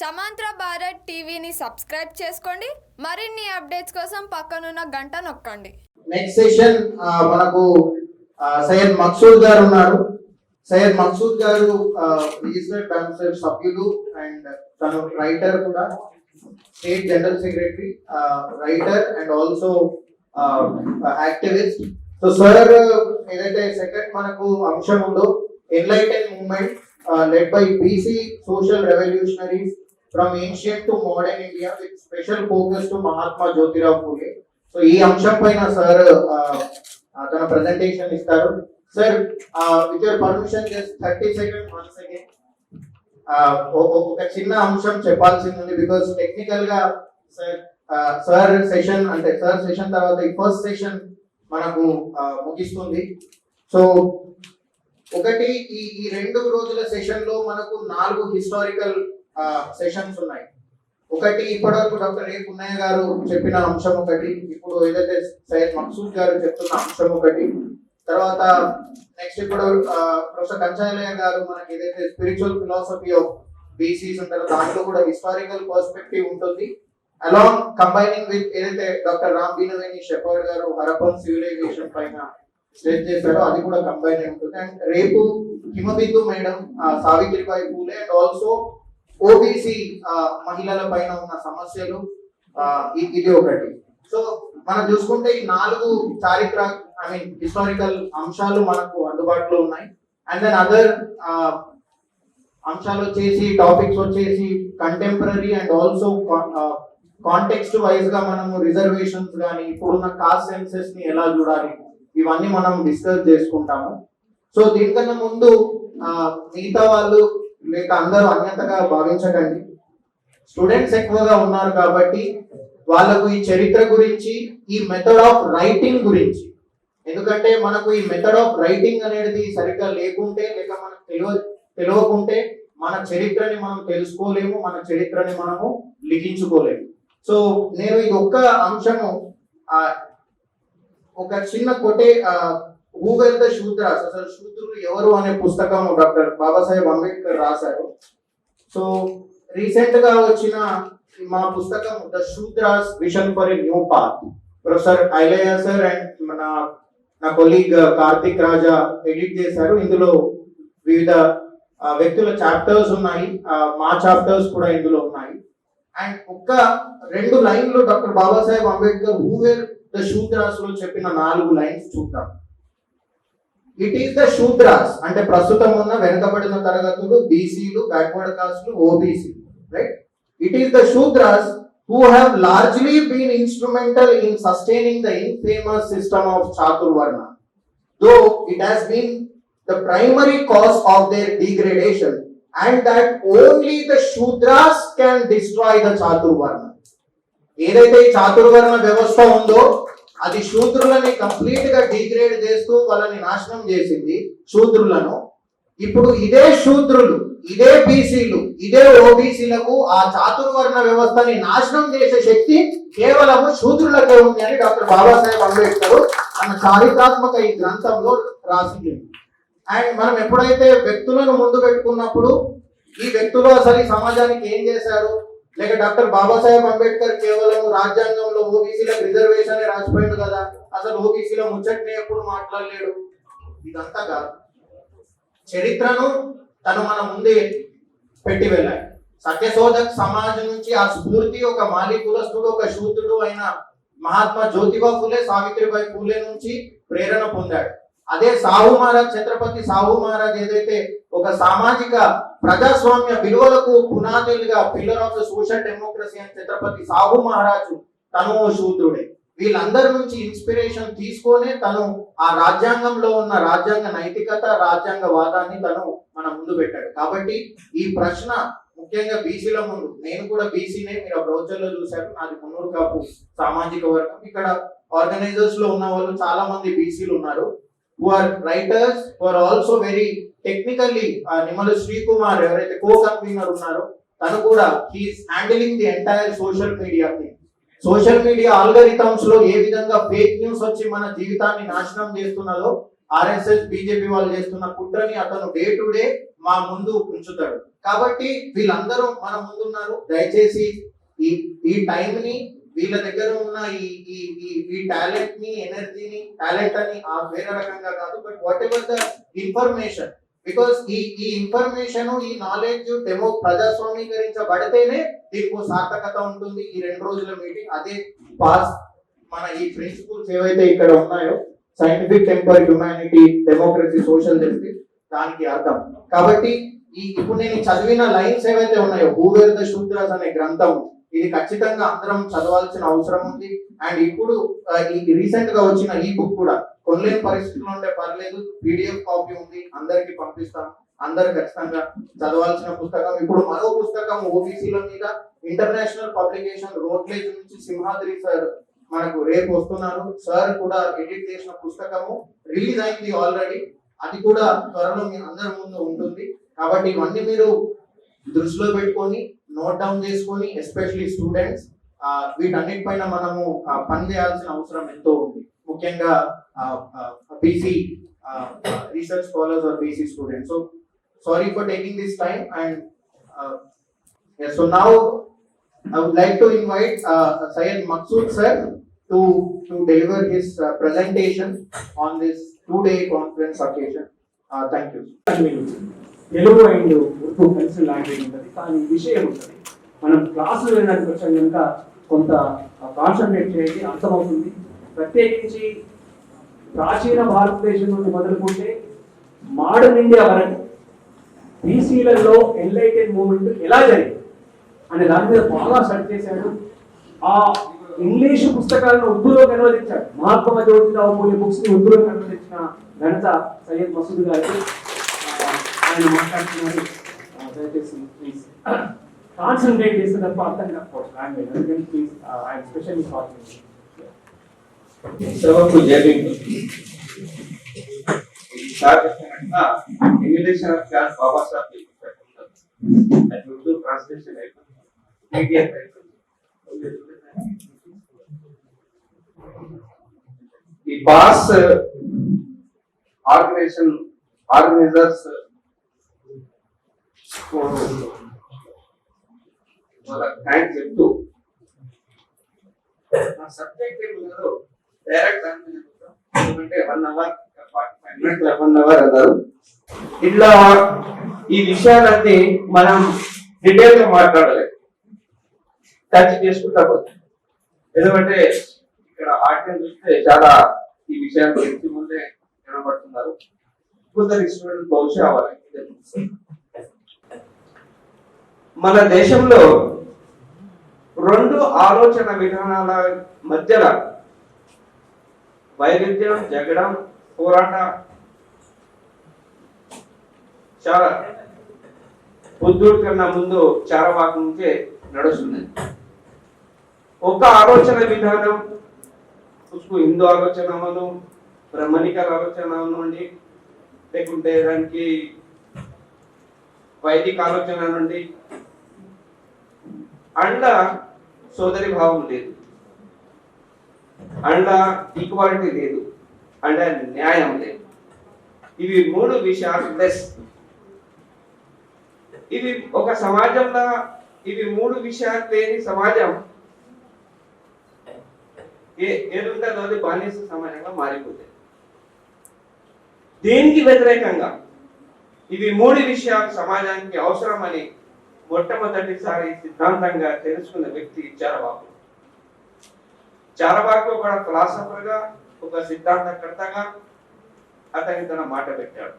సమాంతర భారత్ టీవీని సబ్స్క్రైబ్ చేసుకోండి. మరిన్ని అప్డేట్స్ కోసం పక్కనున్న గంట నొక్కండి. నెక్స్ట్ సెషన్ మనకు సయ్యద్ మక్సూద్ గారు ఉన్నారు. సయ్యద్ మక్సూద్ గారు రిజిస్టర్డ్ కౌన్సిల్ సభ్యులు అండ్ తను రైటర్ కూడా, state general secretary, writer and also activist. So sir ఏదైతే సెకండ్ మనకు అంశం ఉందో enlighten movement led by BC social revolutionaries from ancient to modern India with special focus to Mahatma Jyotirao Phule. So ఈ అంశం పైన sir తన presentation ఇస్తారు. Sir with your permission just 30 seconds once again ఒక చిన్న అంశం చెప్పాల్సింది ఉంది బికాస్ టెక్నికల్ గా సార్ సెషన్ అంటే సార్ సెషన్ తర్వాత ఈ ఫస్ట్ సెషన్ మనకు ముగిస్తుంది. సో ఒకటి ఈ 2 రోజుల సెషన్ లో మనకు 4 హిస్టారికల్ సెషన్స్ ఉన్నాయి. ఒకటి ఇప్పటివరకు డాక్టర్ ఏ పున్నయ్య గారు చెప్పిన అంశం ఒకటి, ఇప్పుడు ఏదైతే సయ్యద్ మక్సూద్ గారు చెప్తున్న అంశం ఒకటి, తర్వాత నెక్స్ట్ ఇప్పుడు ప్రొఫెసర్ కంచాలయ్య గారు మనకి ఏదైతే స్పిరిచువల్ ఫిలాసఫీ ఆఫ్ బీసీస్ ఉంటారో దాంట్లో కూడా హిస్టారికల్ పర్స్పెక్టివ్ ఉంటుంది. అలాంగ్ కంబైనింగ్ విత్ ఏదైతే డాక్టర్ రామ్ బీనవేని షెపర్డ్ గారు హరప్పన్ సివిలైజేషన్ పైన స్ట్రెస్ చేశారో అది కూడా కంబైన్ అయి ఉంటుంది. అండ్ రేపు Himabindu madam Savitribai Phule and also OBC మహిళల పైన ఉన్న సమస్యలు ఇది ఒకటి. సో మనం చూసుకుంటే ఈ 4 హిస్టారికల్ అంశాలు మనకు అందుబాటులో ఉన్నాయి. అండ్ దెన్ అదర్ అంశాలు వచ్చేసి టాపిక్స్ వచ్చేసి contemporary and also context wise గా మనము రిజర్వేషన్స్ కానీ ఇప్పుడున్న కాస్ట్ సెన్సెస్ ని ఎలా చూడాలి ఇవన్నీ మనం డిస్కస్ చేసుకుంటాము. సో దీనికన్నా ముందు మిగతా వాళ్ళు లేక అందరూ అన్యతగా భావించకండి. స్టూడెంట్స్ ఎక్కువగా ఉన్నారు కాబట్టి వాళ్ళకు ఈ చరిత్ర గురించి, ఈ మెథడ్ ఆఫ్ రైటింగ్ గురించి, ఎందుకంటే మనకు ఈ మెథడ్ ఆఫ్ రైటింగ్ అనేది సరిగ్గా లేకుంటే లేక మనకు తెలియకుంటే మన చరిత్రని మనం తెలుసుకోలేము, మన చరిత్రని మనము లిఖించుకోలేము. సో నేను ఇది ఒక్క అంశము ఒక చిన్న కొటే హూ వెర్ ద శూద్రాస్, అసలు శూద్రులు ఎవరు అనే పుస్తకం డాక్టర్ బాబాసాహెబ్ అంబేద్కర్ రాశారు. సో రీసెంట్ గా వచ్చిన మా పుస్తకం the Shudras vision for a new path, professor Ilaiah sir and నా కొలీగ్ కార్తిక్ రాజా ఎడిట్ చేశారు. ఇందులో వివిధ వ్యక్తుల చాప్టర్స్ ఉన్నాయి, మా చాప్టర్స్ కూడా ఇందులో ఉన్నాయి. అండ్ ఒక్క 2 లైన్లు doctor Babasaheb Ambedkar who were the Shudras లో చెప్పిన 4 లైన్స్ చూద్దాం. ఇట్ ఈస్ ద శూద్రాస్ అంటే ప్రస్తుతం ఉన్న వెనుకబడిన తరగతులు, బీసీలు, బ్యాక్వర్డ్ కాస్ట్లు, OBC, right? It is the Shudras who have largely been instrumental in sustaining the infamous system of Chaturvarna, though it has been the primary cause of their degradation, and that only the Shudras can destroy the Chaturvarna. ఏదైతే ఈ చాతుర్వర్ణ వ్యవస్థ ఉందో అది శూద్రులని complete గా degrade చేస్తూ వాళ్ళని నాశనం చేసింది శూద్రులను. ఇప్పుడు ఇదే శూద్రులు, ఇదే బీసీలు, ఇదే ఓబీసీలకు ఆ చాతుర్వర్ణ వ్యవస్థని నాశనం చేసే శక్తి కేవలము శూద్రులకే ఉంది అని డాక్టర్ బాబాసాహెబ్ అంబేద్కర్ తన చారిత్రాత్మక ఈ గ్రంథంలో రాసింది. అండ్ మనం ఎప్పుడైతే వ్యక్తులను ముందు పెట్టుకున్నప్పుడు ఈ వ్యక్తులు అసలు ఈ సమాజానికి ఏం చేశారు, లేక డాక్టర్ బాబాసాహెబ్ అంబేద్కర్ కేవలం రాజ్యాంగంలో ఓబీసీలకు రిజర్వేషన్ రాసిపోయింది కదా, అసలు ఓబీసీల ముచ్చట్ని ఎప్పుడు మాట్లాడలేడు, ఇదంతా కాదు. చరిత్రను తను మన ముందే పెట్టి వెళ్ళాలి. సత్యశోధక్ సమాజ్ నుంచి ఆ స్ఫూర్తి ఒక మాలి కులస్తుడు, ఒక శూద్రుడు అయిన మహాత్మా జ్యోతిబా ఫులే, సావిత్రిబాయి ఫూలే నుంచి ప్రేరణ పొందాడు. అదే సాహు మహారాజ్, ఛత్రపతి సాహు మహారాజ్ ఏదైతే ఒక సామాజిక ప్రజాస్వామ్య విలువలకు పునాదులుగా pillar of the social democracy అని ఛత్రపతి సాహు మహారాజు తను శూద్రుడే. వీళ్ళందరి నుంచి ఇన్స్పిరేషన్ తీసుకొని తను ఆ రాజ్యాంగంలో ఉన్న రాజ్యాంగ నైతికత, రాజ్యాంగ వాదాన్ని తను మన ముందు పెట్టాడు. కాబట్టి ఈ ప్రశ్న ముఖ్యంగా బీసీల ముందు, నేను కూడా బీసీనే, మీరు ఆ బ్రౌచర్ లో చూశారు, నాది మున్నూరు కాపు సామాజిక వర్గం. ఇక్కడ ఆర్గనైజర్స్ లో ఉన్న వాళ్ళు చాలా మంది బీసీలు ఉన్నారు, who are writers, who are also very technically Nimmala Srikumar ఎవరైతే కో-కన్వీనర్ ఉన్నారో తను కూడా he is handling the entire social media thing. Social media algorithms లో ఏ విధంగా ఫేక్ న్యూస్ వచ్చి మన జీవితాన్ని నాశనం చేస్తున్నదో ఆర్ఎస్ఎస్ బీజేపీ వాళ్ళు చేస్తున్న కుట్రని అతను డే టు డే మా ముందు ఉంచుతాడు. కాబట్టి వీళ్ళందరూ మన ముందున్నారు. దయచేసి ఈ ఈ టైం ని, వీళ్ళ దగ్గర ఉన్న ఈ ఈ ఈ ఈ టాలెంట్ ని, ఎనర్జీని, టాలెంట్ అని వేరే రకంగా కాదు, but what ever the information, because ఈ ఇన్ఫర్మేషన్, ఈ నాలెడ్జ్ ప్రజాస్వామీకరించబడితేనే దీనికి సార్థకత ఉంటుంది. ఈ 2 రోజుల మీటింగ్ అదే పాస్ మన ఈ ప్రిన్సిపల్స్ ఏవైతే ఇక్కడ ఉన్నాయో, scientific temper, humanity, democracy, social justice, దానికి అర్థం. కాబట్టి ఇప్పుడు నేను చదివిన లైన్స్ ఏవైతే ఉన్నాయో, హూ వేర్ ద శూద్రాస్ అనే గ్రంథం, ఇది ఖచ్చితంగా అందరం చదవాల్సిన అవసరం ఉంది. అండ్ ఇప్పుడు ఈ రీసెంట్ గా వచ్చిన ఈ బుక్ కూడా కొనలేని పరిస్థితుల్లో ఉంటే పర్లేదు, PDF కాపీ ఉంది, అందరికి పంపిస్తాం. అందరు ఖచ్చితంగా చదవాల్సిన పుస్తకం. ఇప్పుడు మరో పుస్తకం ఓబీసీల మీద ఇంటర్నేషనల్ పబ్లికేషన్ రోడ్లేజ్ నుంచి సింహాద్రి సార్ మనకు రేపు వస్తున్నారు. సార్ కూడా ఎడిట్ చేసిన పుస్తకము రిలీజ్ అయింది ఆల్రెడీ, అది కూడా త్వరలో మీ అందరి ముందు ఉంటుంది. కాబట్టి ఇవన్నీ మీరు దృష్టిలో పెట్టుకొని నోట్ డౌన్ చేసుకొని, ఎస్పెషలీ స్టూడెంట్స్, వీటన్నిటిపైన మనము పని చేయాల్సిన అవసరం ఎంతో ఉంది. ముఖ్యంగా BC research scholars or BC students. So sorry for taking this time. And so now I would like to invite Syed Maqsood sir to deliver his presentation on this 2-day conference occasion. Thank you. Telugu and Urdu కలిసి language ఉంటుంది, కానీ విషయం ఉంటుంది. మనం క్లాసులు వినడానికి వచ్చాం కనుక కొంత కాన్సన్ట్రేట్ చేయండి, అర్థమవుతుంది. ప్రత్యేకించి ప్రాచీన భారతదేశం నుండి మొదలుకుంటే మోడర్న్ ఇండియా వరకు బీసీలలో ఎన్లైటెన్ మూవ్మెంట్ ఎలా జరిగింది అనే దాని మీద బాగా సెర్చ్ చేశాడు. ఆ ఇంగ్లీషు పుస్తకాలను ఉర్దూలోకి అనువదించాడు. మహాత్మా జ్యోతిరావు పూలే బుక్స్ ని ఉర్దూలోకి అనువదించిన ఘనత సయ్యద్ మసూద్ గారికి. ఆయన మాట్లాడుతున్నారు, దయచేసి ప్లీజ్ కాన్సన్ట్రేట్ చేస్తే తప్ప అర్థం కాకపోవచ్చు లాంగ్వేజ్. అందుకని ప్లీజ్ ఆయన స్పెషల్లీ సభకు జరిగింది ఇంగ్లీష్ బాబాసాహెబ్ అది ఉర్దూ ట్రాన్స్లేషన్ అయిపోయింది. ఈ బాస్ ఆర్గనైజర్స్ వాళ్ళ థ్యాంక్స్ చెప్తూ నా సబ్జెక్ట్ ఏమి కాదు, డైరెక్ట్ ఎందుకంటే 1 hour 45 minutes 1 hour అన్నారు. ఇట్లా ఈ విషయాలన్నీ మనం డీటెయిల్ గా మాట్లాడలేదు, టచ్ చేసుకుంటా పోతుంది. ఎందుకంటే ఇక్కడ ఆడియన్స్ చూస్తే చాలా ఈ విషయాలు తెలిసి ముందే కనబడుతున్నారు. కొందరు స్టూడెంట్ బహుశా అవ్వాలి. మన దేశంలో 2 ఆలోచన విధానాల మధ్యలో వైరుధ్యం, జగడం, పోరాట చాలా బుద్ధుడి కన్నా ముందు చారవాకం నుంచే నడుస్తుంది. ఒక ఆలోచన విధానం హిందూ ఆలోచన అను, బ్రహ్మనికల ఆలోచన నుండి, లేకుంటే దానికి వైదిక ఆలోచన నుండి అండ సోదరి భావం లేదు, అండ ఈక్వాలిటీ లేదు, అండ న్యాయం లేదు. ఇవి 3 విషయాలు ప్లస్ ఇవి ఒక సమాజంలో ఇవి 3 విషయాలు లేని సమాజం ఏదుంటుందో అది బానిస సమాజంగా మారిపోతుంది. దీనికి వ్యతిరేకంగా ఇవి 3 విషయాలు సమాజానికి అవసరమని మొట్టమొదటిసారి సిద్ధాంతంగా తెలుసుకున్న వ్యక్తి చారవాకు. చారవాకు ఒక ఫిలాసఫర్ గా, ఒక సిద్ధాంతకర్తగా అతని తన మాట పెట్టాడు.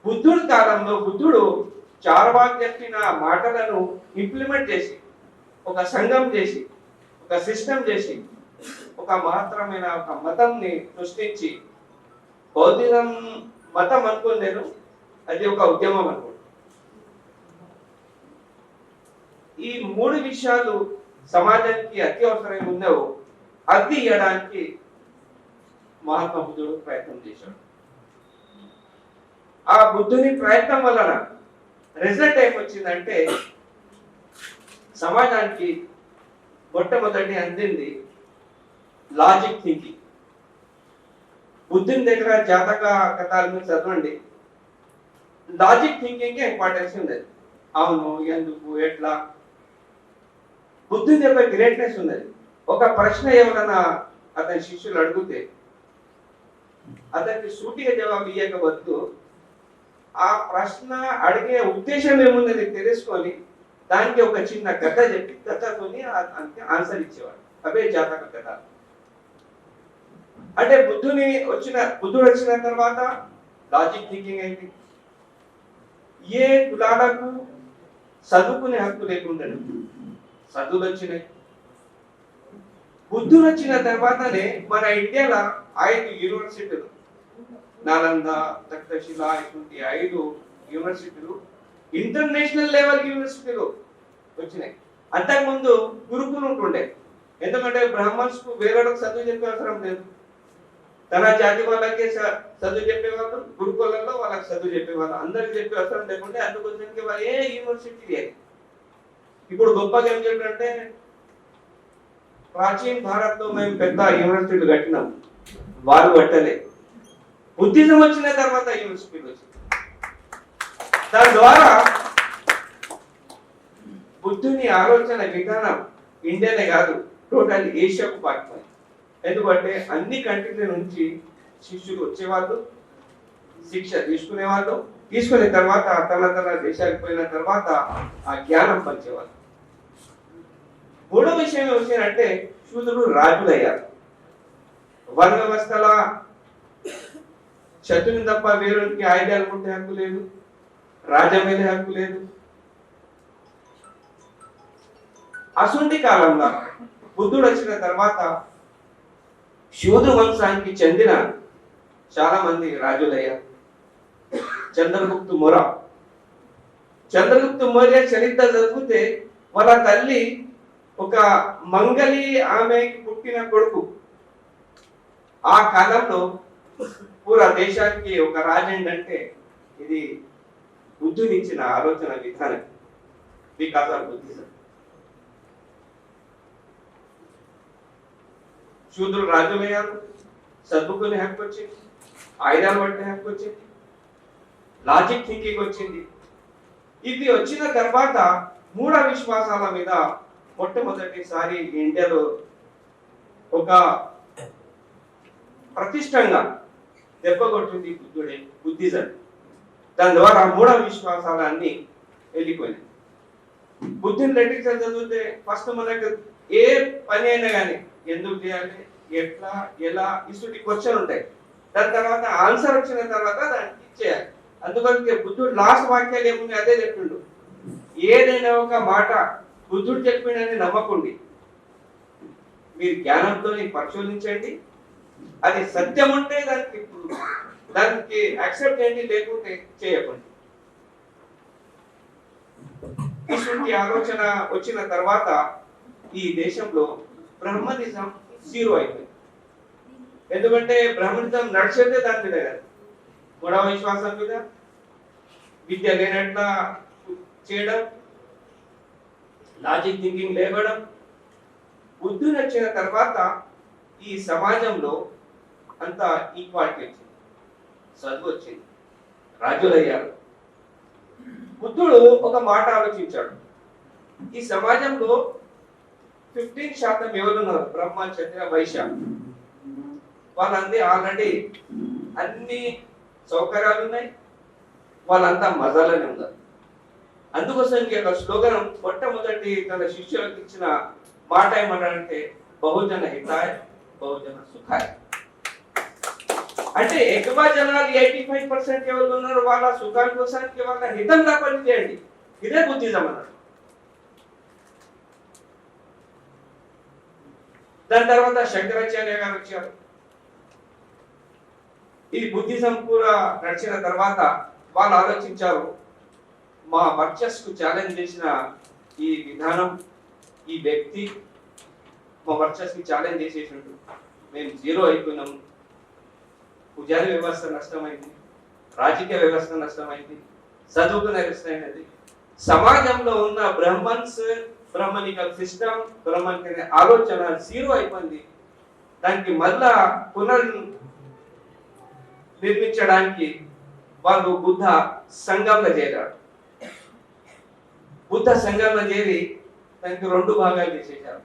బుద్ధుడి కాలంలో బుద్ధుడు చారవాకు చెప్పిన మాటలను ఇంప్లిమెంట్ చేసి, ఒక సంఘం చేసి, ఒక సిస్టమ్ చేసి, ఒక మహత్తరమైన ఒక మతంని సృష్టించి, బౌద్ధిజం మతం అనుకోని నేను, అది ఒక ఉద్యమం అనుకో. ఈ 3 విషయాలు సమాజానికి అత్యవసరంగా ఉన్నావో అది ఇవ్వడానికి మహాత్మా బుద్ధుడు ప్రయత్నం చేశాడు. ఆ బుద్ధుని ప్రయత్నం వలన రిజల్ట్ ఏమొచ్చిందంటే సమాజానికి మొట్టమొదటి అందింది లాజిక్ థింకింగ్. బుద్ధుని దగ్గర జాతక కథలు మీరు చదవండి, లాజిక్ థింకింగ్ కి ఇంపార్టెన్స్ ఉన్నది. అవును, ఎందుకు, ఎట్లా, బుద్ధుని యొక్క గ్రేట్నెస్ ఉన్నది. ఒక ప్రశ్న ఎవరైనా అతని శిష్యులు అడిగితే అతనికి సూటిగా జవాబు ఇవ్వకపోతూ ఆ ప్రశ్న అడిగే ఉద్దేశం ఏమున్నది తెలుసుకొని దానికి ఒక చిన్న కథ చెప్పి కథతోని ఆన్సర్ ఇచ్చేవాడు. అవే జాతక కథ. అంటే బుద్ధుడు వచ్చిన తర్వాత లాజిక్ థింకింగ్ అయింది. ఏ కులాలకు చదువుకునే హక్కు లేకుండా చదువులు వచ్చినాయి. బుద్ధుడు వచ్చిన తర్వాతనే మన ఇండియాలో 5 యూనివర్సిటీలు, నాలంద, తక్షశిల ఇటువంటి 5 యూనివర్సిటీలు ఇంటర్నేషనల్ లెవెల్ యూనివర్సిటీలు వచ్చినాయి. అంతకుముందు గురుకులు ఉంటుండే. ఎందుకంటే బ్రాహ్మణ్స్ కు వేరే చదువు చెప్పే అవసరం లేదు. తన జాతి వాళ్ళకే చదువు చెప్పేవాళ్ళు, గురుకులలో వాళ్ళకి చదువు చెప్పేవాళ్ళు, అందరికి చెప్పే అవసరం లేకుంటే అందుకోసరికి వాళ్ళు ఏ యూనివర్సిటీ. ఇప్పుడు గొప్పగా ఏం చెప్పారంటే ప్రాచీన భారత్ లో మేము పెద్ద యూనివర్సిటీలు కట్టినాం, వారు కట్టలే. బుద్ధిజం వచ్చిన తర్వాత యూనివర్సిటీలు వచ్చింది. దాని ద్వారా బుద్ధుని ఆలోచన విధానం ఇండియానే కాదు, టోటల్ ఏషియాకు పాకిపోయింది. ఎందుకంటే అన్ని కంట్రీల నుంచి శిష్యులు వచ్చేవాళ్ళు, శిక్ష తీసుకునేవాళ్ళు, తీసుకునే తర్వాత తన దేశానికి పోయిన తర్వాత ఆ జ్ఞానం పంచేవాళ్ళు. మూడో విషయం ఏమిటంటే శూద్రులు రాజులయ్యారు. వర్ణ వ్యవస్థల శత్రుని తప్ప వేరొకరికి ఆయుధాలు ఉంటే హక్కు లేదు, రాజ్యం మీద హక్కు లేదు. అసుంటి కాలంలో బుద్ధుడు వచ్చిన తర్వాత శూద్ర వంశానికి చెందిన చాలా మంది రాజులయ్యారు. చంద్రగుప్తు మౌర్య చరిత్ర చదివితే వాళ్ళ తల్లి ఒక మంగలి, ఆమెకి పుట్టిన కొడుకు. ఆ కాలంలో పూరా దేశానికి ఒక రాజు అంటే ఇది బుద్ధుని ఇచ్చిన ఆలోచన విధానం. Because of Buddhism. శూద్రులు రాజులయ్యారు, చదువుకునే హక్కు వచ్చింది, ఆయుధాలు పట్టే హక్కు వచ్చింది, లాజిక్ థింకింగ్ వచ్చింది. ఇది వచ్చిన తర్వాత మూఢ విశ్వాసాల మీద మొట్టమొదటిసారి ఇండియాలో ఒక ప్రతిష్టంగా దెబ్బ కొట్టింది బుద్ధుడే, బుద్ధిజం. దాని ద్వారా మూఢ విశ్వాసాలన్నీ వెళ్ళిపోయినాయి. బుద్ధిని లిటరేచర్ చదివితే ఫస్ట్ మనకు ఏ పని అయినా కానీ ఎందుకు చేయాలి, ఎట్లా, ఎలా, ఇటువంటి క్వశ్చన్ ఉంటాయి. దాని తర్వాత ఆన్సర్ వచ్చిన తర్వాత దానికి ఇచ్చేయాలి. అందుకని బుద్ధుడు లాస్ట్ వాక్యాలు ఏముంది అదే చెప్పిండు. ఏదైనా ఒక మాట బుద్ధుడు చెప్పిండని నమ్మకండి, మీరు జ్ఞానంతో పరిశోధించండి, అది సత్యం ఉంటే దానికి యాక్సెప్ట్ చేయండి, లేకుంటే చేయకండి. ఇటువంటి ఆలోచన వచ్చిన తర్వాత ఈ దేశంలో బ్రహ్మనిజం జీరో అయిపోయింది. ఎందుకంటే బ్రహ్మనిజం నడిచేదే దాని మీద కదా, మూఢ విశ్వాసం మీద, విద్య లేనట్లా చేయడం, లాజిక్ థింకింగ్ లేవడం. బుద్ధుని వచ్చిన తర్వాత ఈ సమాజంలో అంత ఈక్వాలిటీ వచ్చింది, చదువు వచ్చింది, రాజులయ్యారు. బుద్ధుడు ఒక మాట ఆలోచించాడు. ఈ సమాజంలో 15% ఎవరున్నారు, బ్రహ్మ, క్షత్రియ, వైశ్య. వాళ్ళందరి ఆల్రెడీ అన్ని సౌకర్యాలు ఉన్నాయి, వాళ్ళంతా మజాలోనే ఉన్నారు. అందుకోసం ఒక స్లోగన్ మొట్టమొదటి తన శిష్యులకు ఇచ్చిన మాట ఏమన్నాడంటే బహుజన హితాయ బహుజన సుఖాయ. అంటే ఎక్కువ జనాలు 85% ఎవరు ఉన్నారు, వాళ్ళ సుఖాల కోసానికి వాళ్ళ హితంగా పని చేయండి. ఇదే బుద్ధిజం అన్నాడు. దాని తర్వాత శంకరాచార్య గారు వచ్చారు. ఈ బుద్ధిజం కూడా నడిచిన తర్వాత వాళ్ళు ఆలోచించారు, మా వర్చస్కు ఛాలెంజ్ చేసిన ఈ విధానం, ఈ వ్యక్తి మా వర్చస్కి ఛాలెంజ్ చేసేసినట్టు మేము జీరో అయిపోయినాము. పూజారి వ్యవస్థ నష్టమైంది, రాజకీయ వ్యవస్థ నష్టమైంది, చదువుకునే నష్టమైనది. సమాజంలో ఉన్న బ్రహ్మనికల్ సిస్టమ్, బ్రహ్మనికల్ ఆలోచన జీరో అయిపోయింది. దానికి మళ్ళా నిర్మించడానికి వాళ్ళు బుద్ధ సంఘంలో చేరారు. బుద్ధ సంఘంలో చేరి దానికి 2 భాగాలు చేసేశారు.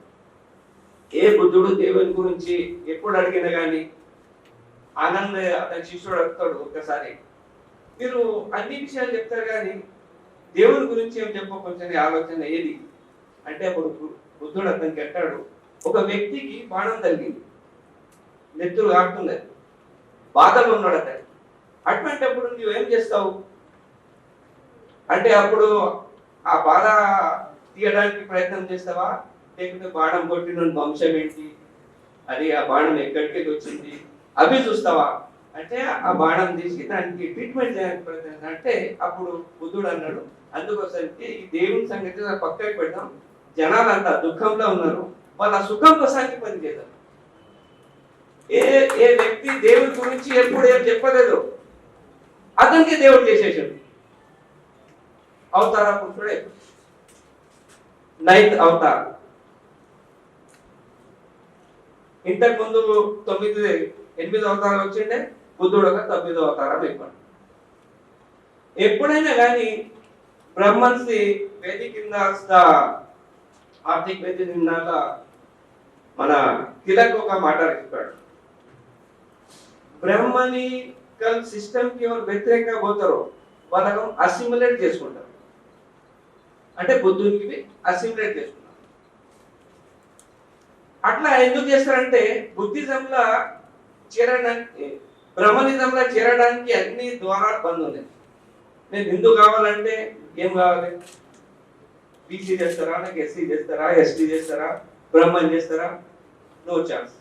ఏ బుద్ధుడు దేవుని గురించి ఎప్పుడు అడిగినా కానీ ఆనంద్ అతని శిష్యుడు అడుగుతాడు ఒక్కసారి, మీరు అన్ని విషయాలు చెప్తారు కానీ దేవుని గురించి ఏం చెప్పకుండా ఆలోచన ఏది అంటే, అప్పుడు బుద్ధుడు అతనికి అంటాడు, ఒక వ్యక్తికి బాణం తగిలింది, నెత్తురు కాకుతున్నది, బాధలో ఉన్నాడు అతను. అటువంటిప్పుడు నువ్వేం చేస్తావు అంటే, అప్పుడు ఆ బాధ తీయడానికి ప్రయత్నం చేస్తావా, లేకుంటే బాణం కొట్టిన వంశం ఏంటి, అది ఆ బాణం ఎక్కడికి వచ్చింది అవి చూస్తావా అంటే, ఆ బాణం తీసి దానికి ట్రీట్మెంట్ చేయడానికి ప్రయత్నం అంటే, అప్పుడు బుద్ధుడు అన్నాడు, అందుకోసానికి ఈ దేవుని సంగతి పక్కకి పెడదాం, జనాలు అంతా దుఃఖంలో ఉన్నారు, వాళ్ళ సుఖం కోసానికి పని చేద్దాం. ఏ ఏ వ్యక్తి దేవుడి గురించి ఎప్పుడు ఏం చెప్పలేదు అతనికి దేవుడు చేసేసాడు. అవతార పురుషుడే 9th అవతార్. ఇంతకు ముందు 8 అవతారాలు వచ్చిండే, బుద్ధుడు ఒక 9వ అవతారం అయిపోయింది. ఎప్పుడైనా కానీ బ్రహ్మన్సి వేది కింద ఆర్థిక వేది నిన్నాక మన తిలక్ ఒక మాట చెప్పాడు, బ్రహ్మనికల్ సిస్టమ్ కి ఎవరు వ్యతిరేకంగా పోతారో వాళ్ళకు అసిమిలేట్ చేసుకుంటారు. అంటే బుద్ధునికి అసిమిలేట్ చేసుకుంటారు. అట్లా ఎందుకు చేస్తారంటే, బుద్ధిజంలో చేరడానికి, బ్రహ్మనిజంలో చేరడానికి అన్ని ద్వారాలు బంద్ ఉన్నాయి. నేను హిందూ కావాలంటే ఏం కావాలి, బీసీ చేస్తారా, నాకు ఎస్సీ చేస్తారా, ఎస్టీ చేస్తారా, బ్రహ్మన్ చేస్తారా, నో ఛాన్స్.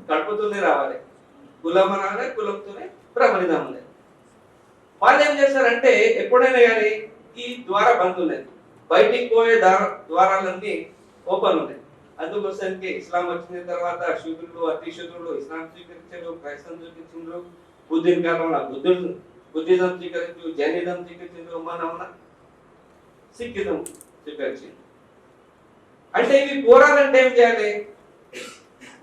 కడుపుతూనే రావాలి, కులం రావాలి, కులంతోనే బ్రహ్మనిజం ఉంది. వాళ్ళు ఏం చేస్తారంటే, ఎప్పుడైనా కానీ ఈ ద్వారా బంద్ ఉన్నది, బయటికి పోయే ద్వారాలన్నీ ఓపెన్ ఉన్నాయి. అందుకోసానికి ఇస్లాం వచ్చిన తర్వాత శూద్రులు అతి శూద్రులు ఇస్లాం స్వీకరించారు, క్రైస్తవం స్వీకరించారు, బుద్ధుని కాలంలో బుద్ధిజం స్వీకరించు, జైనిజం స్వీకరించారు, మన సిక్కిజం స్వీకరించారు. అంటే ఇవి పోరాలంటే ఏం చేయాలి,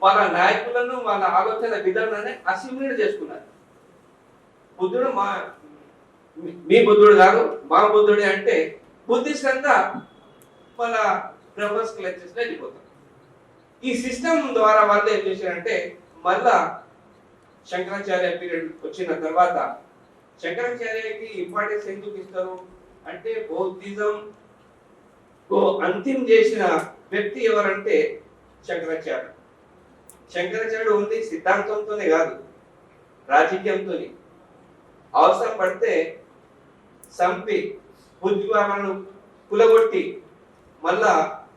వాళ్ళ నాయకులను వాళ్ళ ఆలోచన విధానాన్ని అసిమిలేట్ చేసుకున్నారు. బుద్ధుడు మీ బుద్ధుడు కాదు, మా బుద్ధుడే అంటే బుద్ధిస్ట్ అంతా వాళ్ళ బ్రహ్మస్ క్లచెస్ లో వెళ్ళిపోతారు. ఈ సిస్టమ్ ద్వారా వాళ్ళు ఏం చేశారంటే, మళ్ళా శంకరాచార్య పీరియడ్ వచ్చిన తర్వాత శంకరాచార్యకి ఇంపార్టెన్స్ ఎందుకు ఇస్తారు అంటే, బౌద్ధిజం అంతిం చేసిన వ్యక్తి ఎవరంటే శంకరాచార్య. శంకరాచార్యుడు ఓన్లీ సిద్ధాంతంతోనే కాదు, రాజకీయంతో అవసరం పడితే సంపి బుద్ధివాలను కులగొట్టి మళ్ళా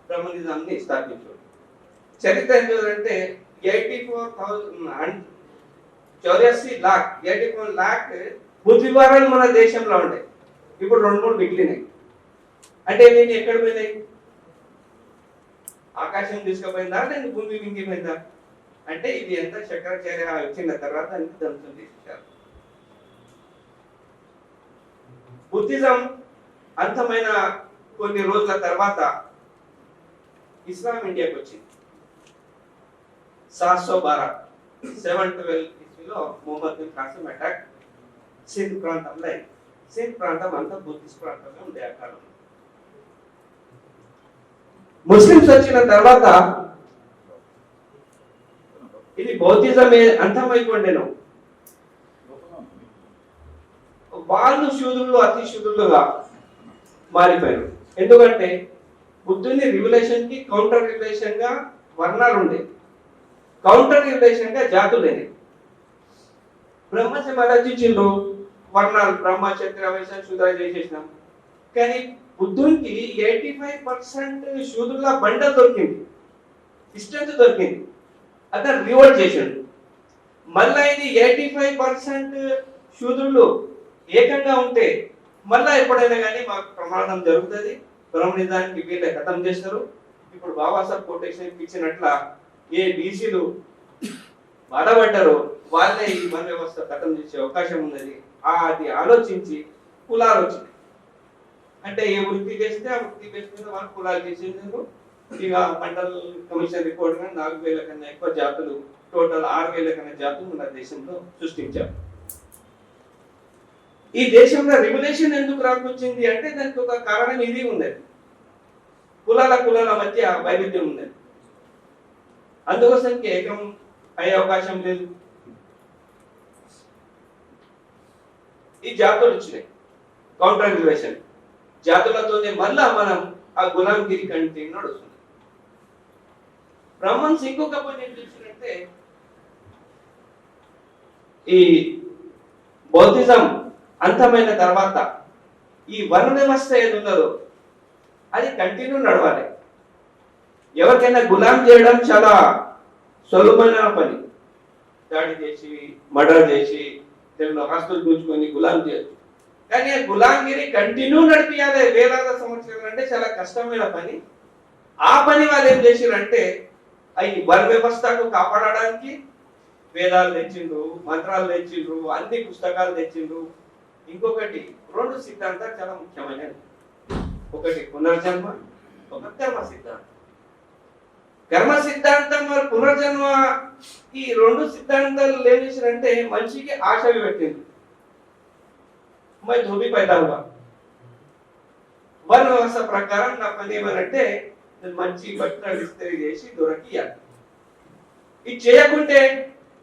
బ్రహ్మనిజాన్ని స్థాపించాడు. చరిత్ర ఏం చూడంటే 84 లాక్ బుద్ధివారాలు మన దేశంలో ఉంటాయి. ఇప్పుడు 2-3 మిగిలినాయి. అంటే నేను ఎక్కడ పోయినాయి, ఆకాశం తీసుకుపోయిందా, నేను భూమి మింగిపోయిందా అంటే, ఇది ఎంత శంకరాచార్య వచ్చిన తర్వాత అన్ని దంతం తీసుకొచ్చారు. బుద్ధిజం అంతమైన కొన్ని రోజుల తర్వాత ఇస్లాం ఇండియాకి వచ్చింది. 712 ఇస్వీలో Mohammed bin Kasim attack Sindh ప్రాంతంలో అయింది. సింధ్ ప్రాంతం అంతా బుద్ధిస్ట్ ప్రాంతంగా ఉండే ఆ కాలంలో. ముస్లింస్ వచ్చిన తర్వాత ఇది బౌద్ధిజమే అంతమైపోయిండేను. వాళ్ళు శూద్రులు అతి శూద్రులుగా మారిపోయారు. ఎందుకంటే బుద్ధుని రివిలేషన్ కి కౌంటర్ రివిలేషన్ గా వర్ణాలు ఉండే, కౌంటర్ రివిలేషన్ గా జాతులేని. బ్రహ్మశ ఆలోచించిండ్రు, వర్ణాలు బ్రహ్మ క్షత్రియ వైశ్య శూద్ర చేసేసినాం. కానీ బుద్ధునికి 85% శూద్రుల బండ దొరికింది, స్ట్రెంత్ దొరికింది, అతను రివోల్ట్ చేసిండు. మళ్ళా ఇది 85% శూద్రులు ఏకంగా ఉంటే మళ్ళా ఎప్పుడైనా కానీ మాకు ప్రమాదం జరుగుతుంది, బ్రహ్మనిజానికి వీళ్ళే ఖతం చేస్తారు. ఇప్పుడు బాబాసాహెబ్ కొటేషన్ ఇచ్చినట్ల ఏ బీసీలు బాధపడ్డారో వాళ్ళే ఈ మన వ్యవస్థ ఖతం చేసే అవకాశం ఉన్నది. అది ఆలోచించి కులాలు వచ్చినాయి. అంటే ఏ వృత్తి చేస్తే ఆ వృత్తి చేసిన వాళ్ళు కులాలు చేసేందుకు ఇక మండల్ కమిషన్ రిపోర్ట్ 4000 కన్నా ఎక్కువ జాతులు, టోటల్ 6000 కన్నా జాతులు మన దేశంలో సృష్టించారు. ఈ దేశంలో రెగ్యులేషన్ ఎందుకు రాకొచ్చింది అంటే దానికి ఒక కారణం ఇది ఉన్నది. కులాల మధ్య వైవిధ్యం ఉన్నది. అందుకోసానికి ఏకం అయ్యే అవకాశం లేదు. ఈ జాతులు వచ్చినాయి, కౌంటర్ రిలేషన్ జాతులతోనే మళ్ళా మనం ఆ గులాంగిరి కంటిన్యూ నడుస్తుంది. బ్రాహ్మణ్స్ ఇంకొక పని ఏం చేసినట్టే, ఈ బౌద్ధిజం అంతమైన తర్వాత ఈ వర్ణ వ్యవస్థ ఏది ఉన్నదో అది కంటిన్యూ నడవాలి. ఎవరికైనా గులాం చేయడం చాలా సులభమైన పని. దాడి చేసి మర్డర్ చేసి తెలుగులో ఆస్తులు గుంజుకొని గులాం చేయొచ్చు, కానీ ఆ గులాంగిరి కంటిన్యూ నడిపియాలి వేలాది సంవత్సరాలు అంటే చాలా కష్టమైన పని. ఆ పని వాళ్ళు ఏం చేసిరంటే ఈ వర్ణ వ్యవస్థకు కాపాడడానికి వేదాలు తెచ్చిండ్రు, మంత్రాలు తెచ్చిండ్రు, అన్ని పుస్తకాలు తెచ్చిండ్రు. ఇంకొకటి 2 సిద్ధాంతాలు చాలా ముఖ్యమైనవి. ఒకటి పునర్జన్మ, ఒక కర్మ సిద్ధాంతం. కర్మ సిద్ధాంతం మరి పునర్జన్మ, ఈ 2 సిద్ధాంతాలు ఏం చేశారంటే మనిషికి ఆశ పెట్టింది. मैं धोबी पैदा हुआ, వర్ణ వ్యవస్థ ప్రకారం నా పని ఏమనంటే మంచి బట్టలు ఇస్త్రీ చేసి దొరకియాలి. ఇది చేయకుంటే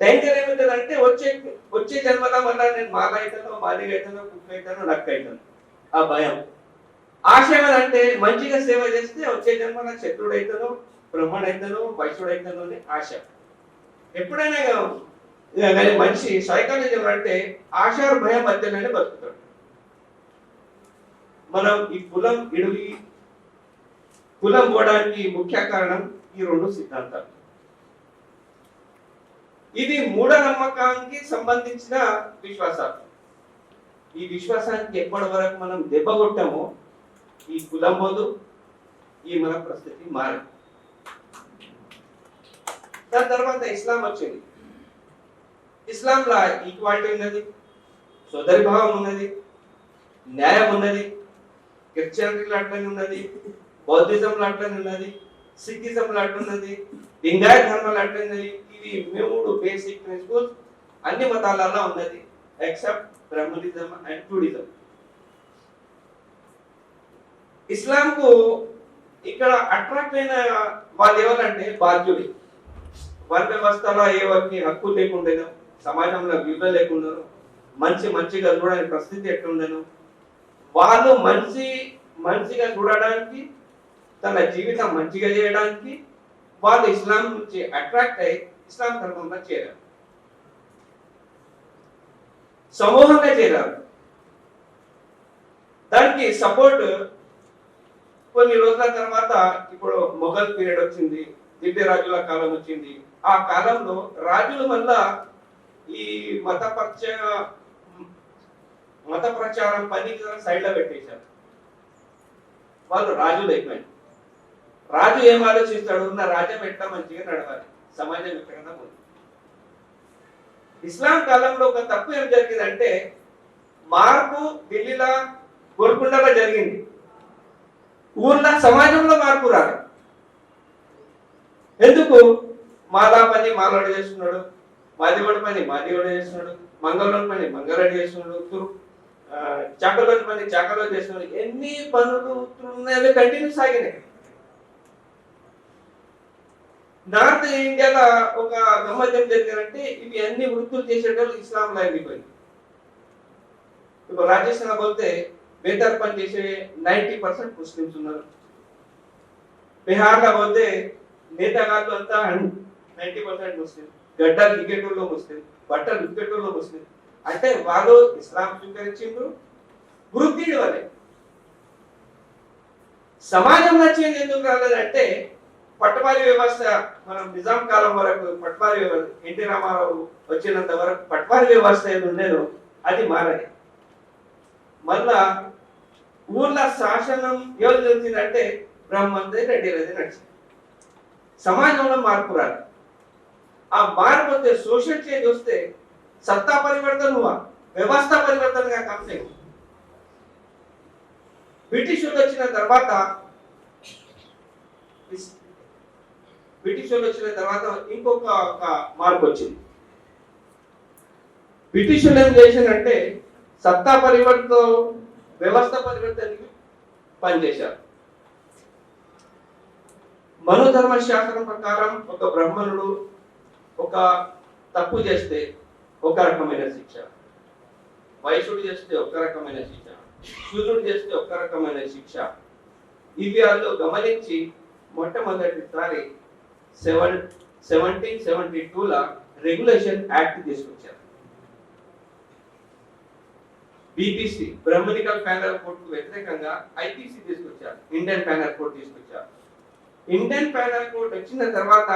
డేంజర్ ఏమవుతుందంటే వచ్చే జన్మలో మళ్ళా నేను మాల అవుతానో, మాదిగ అవుతానో, కుక్క అవుతానో, నక్క అవుతాను. ఆ భయం. ఆశ ఏమనంటే మంచిగా సేవ చేస్తే వచ్చే జన్మలో శత్రుడు అవుతానో, బ్రహ్మడు అవుతానో, వైశ్యుడు అవుతానో అని ఆశ. ఎప్పుడైనా కానీ మనిషి సైకాలజీ అంటే ఆశ భయం మధ్యలోనే బతుకుతాడు. మనం ఈ కులం పోవడానికి ముఖ్య కారణం ఈ 2 సిద్ధాంతాలు. ఇది మూఢనమ్మకానికి సంబంధించిన విశ్వాసాలు. ఈ విశ్వాసానికి ఎప్పటి వరకు మనం దెబ్బ కొట్టామో ఈ కులం పోదు, ఈ మన పరిస్థితి మారదు. దాని తర్వాత ఇస్లాం వచ్చింది. ఇస్లాంలో ఈక్వాలిటీ ఉన్నది, సోదరి భావం ఉన్నది, న్యాయం ఉన్నది. క్రిస్టియానిటీలో అట్లనే ఉన్నది, బౌద్ధిజంలో అట్లనే ఉన్నది, సిక్కిజంలో అట్లున్నది, లింగాయత ధర్మాలు అట్లున్నది. ఇవి 3 బేసిక్ ప్రిన్సిపల్స్ అన్ని మతాలలో ఉన్నది ఎక్సెప్ట్ బ్రహ్మనిజం అండ్ జూడిజం. ఇస్లాంకు ఇక్కడ అట్రాక్ట్ అయిన వాళ్ళు ఎవరంటే బాధ్యులు. వర్ణ వ్యవస్థలో ఎవరికి హక్కు లేకుండాను, సమాజంలో విలువ లేకుండా, మంచిగా చూడడానికి పరిస్థితి ఎట్లుండను, వాళ్ళు మంచిగా చూడడానికి, తన జీవితం మంచిగా చేయడానికి వాళ్ళు ఇస్లాం నుంచి అట్రాక్ట్ అయి ఇస్లాం ధర్మంలో చేరారు, సమూహంగా చేరారు. దానికి సపోర్ట్ కొన్ని రోజుల తర్వాత ఇప్పుడు మొఘల్ పీరియడ్ వచ్చింది, దివ్య రాజుల కాలం వచ్చింది. ఆ కాలంలో రాజుల వల్ల ఈ మత ప్రచారం పని సైడ్ లో పెట్టేశారు. వాళ్ళు రాజులు అయిపోయారు. రాజు ఏం ఆలోచిస్తాడు, నా రాజ్యం ఎట్లా మంచిగా నడవాలి, సమాజం ఎక్కడన్నా పోతుంది. ఇస్లాం కాలంలో ఒక తప్పు ఏం జరిగిందంటే మార్పు ఢిల్లీలో, గోల్కొండలో జరిగింది, ఊర్లో సమాజంలో మార్పు రాలేదు. ఎందుకు? మాలా పని మాలోడు చేస్తున్నాడు, మాదిగోడి పని మాదిగోడు చేస్తున్నాడు, మంగళోని పని మంగళోడు చేస్తున్నాడు, చాకలోని పని చాకలో చేస్తున్నాడు. ఎన్ని పనులు ఉన్నాయో కంటిన్యూ సాగినాయి. నార్త్ ఇండియాలో ఒక గమ్మత్యం జరిగిందంటే ఇవి అన్ని వృత్తులు చేసేటప్పుడు ఇస్లాంలో వెళ్ళిపోయింది. ఇప్పుడు రాజస్థాన్ పోతే బేతార్ పని చేసే 90% ముస్లిమ్స్ ఉన్నారు. బీహార్లో పోతే నేతగాళ్ళు అంతా 90% ముస్లిం, గడ్డలు దిగేటోళ్ళు ముస్లిం, బట్టలు దిగేటోళ్ళు ముస్లిం. అంటే వాళ్ళు ఇస్లాం స్వీకరించిండ్రు, వృత్తి వాళ్ళే. సమాజంలో చేంజ్ ఎందుకు రాలేదంటే పట్వారీ వ్యవస్థ, మనం నిజాం కాలం వరకు పట్వారీ వ్యవస్థ, ఎన్టీ రామారావు వచ్చినంత వరకు పట్వారీ వ్యవస్థ ఏది ఉండేదో అది మారని. మళ్ళా ఊర్ల శాసనం ఎవరు తెలిసిందంటే బ్రాహ్మణులది, రెడ్డిలది నడిచింది. సమాజంలో మార్పు రాదు. ఆ మార్పు వస్తే, సోషల్ చేంజ్ వస్తే సత్తా పరివర్తన हुआ, వ్యవస్థ పరివర్తనగా కంసే. బ్రిటిష్ వచ్చిన తర్వాత ఇంకొక మార్పు వచ్చింది. బ్రిటిష్ ఏం చేశారంటే సత్తా పరివర్తనతో వ్యవస్థ పరివర్తనకి పనిచేశారు. మనుధర్మ శాస్త్రం ప్రకారం ఒక బ్రాహ్మణుడు ఒక తప్పు చేస్తే ఒక రకమైన శిక్ష, వైశ్యుడు చేస్తే ఒక రకమైన శిక్ష, శూద్రుడు చేస్తే ఒక రకమైన శిక్ష. ఇవి వాళ్ళు గమనించి మొట్టమొదటిసారి 1772 రెగ్యులేషన్ యాక్ట్ తీసుకొచ్చారు. బీపీసీ బ్రహ్మనికల్ ప్యానల్ కోడ్ కు వ్యతిరేకంగా ఐపీసీ తీసుకొచ్చారు, ఇండియన్ ప్యానల్ కోడ్ తీసుకొచ్చారు. ఇండియన్ ప్యానల్ కోడ్ వచ్చిన తర్వాత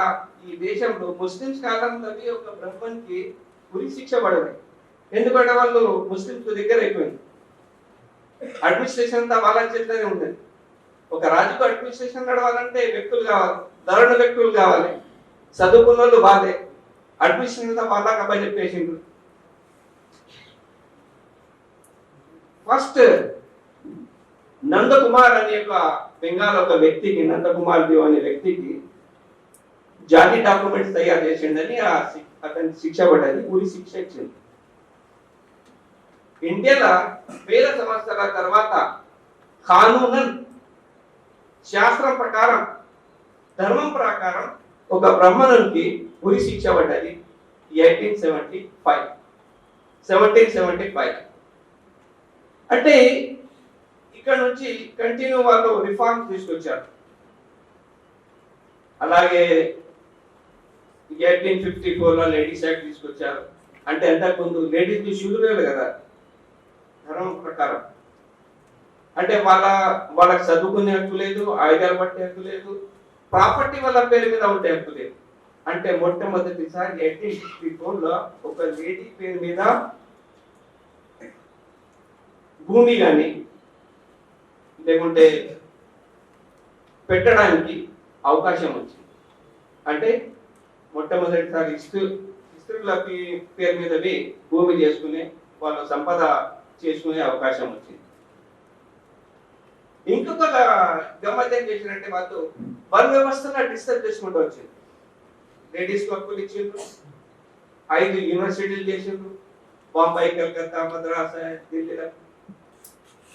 ఈ దేశంలో ముస్లింస్ కాలంలో ఒక బ్రాహ్మణ్కి ఉరి శిక్ష పడదు. ఎందుకంటే వాళ్ళు ముస్లింస్ దగ్గర అయిపోయింది. అడ్మినిస్ట్రేషన్ అంతా వాళ్ళ చేతిలోనే ఉంటుంది. ఒక రాజుకు అడ్మినిస్ట్రేషన్ నడవాలంటే వ్యక్తులు కావాలి, ధరణ వ్యక్తులు కావాలి, చదువుకున్న వాళ్ళు వాళ్ళే. అడ్మినిస్ట్రేషన్ అంతా వాళ్ళకి అబ్బాయి చెప్పేసిండ్రు. ఫస్ట్ నందకుమార్ అనే ఒక బెంగాల్ ఒక వ్యక్తికి, నందకుమార్ దేవ్ అనే వ్యక్తికి జాతి డాక్యుమెంట్స్ తయారు చేసిండని అతని శిక్ష పడ్డది, ఉరి శిక్ష ఇచ్చింది. ఇండియాలో వేల సంవత్సరాల తర్వాత కానూనన్ శాస్త్రం ప్రకారం, ధర్మం ప్రకారం ఒక బ్రాహ్మణునికి ఉరి శిక్ష పడ్డది 1775. అంటే ఇక్కడ నుంచి కంటిన్యూ వాళ్ళు రిఫార్మ్స్ తీసుకొచ్చారు. అలాగే 1854 లేడీస్ యాక్ట్ తీసుకొచ్చారు. అంటే అంతకుముందు లేడీస్కి శూద్రులు కదా ధర్మం ప్రకారం. అంటే వాళ్ళకి చదువుకునే హక్కు లేదు, ఆయుధాలు పట్టే హక్కు లేదు, ప్రాపర్టీ వాళ్ళ పేరు మీద ఉండే హక్కు లేదు. అంటే మొట్టమొదటిసారి 1854 ఒక లేడీ పేరు మీద భూమి కానీ లేకుంటే పెట్టడానికి అవకాశం వచ్చింది. అంటే మొట్టమొదటిసారి స్త్రీల పేరు మీదవి భూమి చేసుకునే, వాళ్ళ సంపద చేసుకునే అవకాశం వచ్చింది. ఇంకొక గమ్మత్ ఏం చేసినట్టే వాళ్ళు వన్ వ్యవస్థను డిస్టర్బ్ చేసుకుంటూ వచ్చింది. లేడీస్ హక్కులు ఇచ్చిండ్రు, 5 యూనివర్సిటీలు చేసిండ్రు, బాంబాయి, కలకత్తా, మద్రాస్, ఢిల్లీలో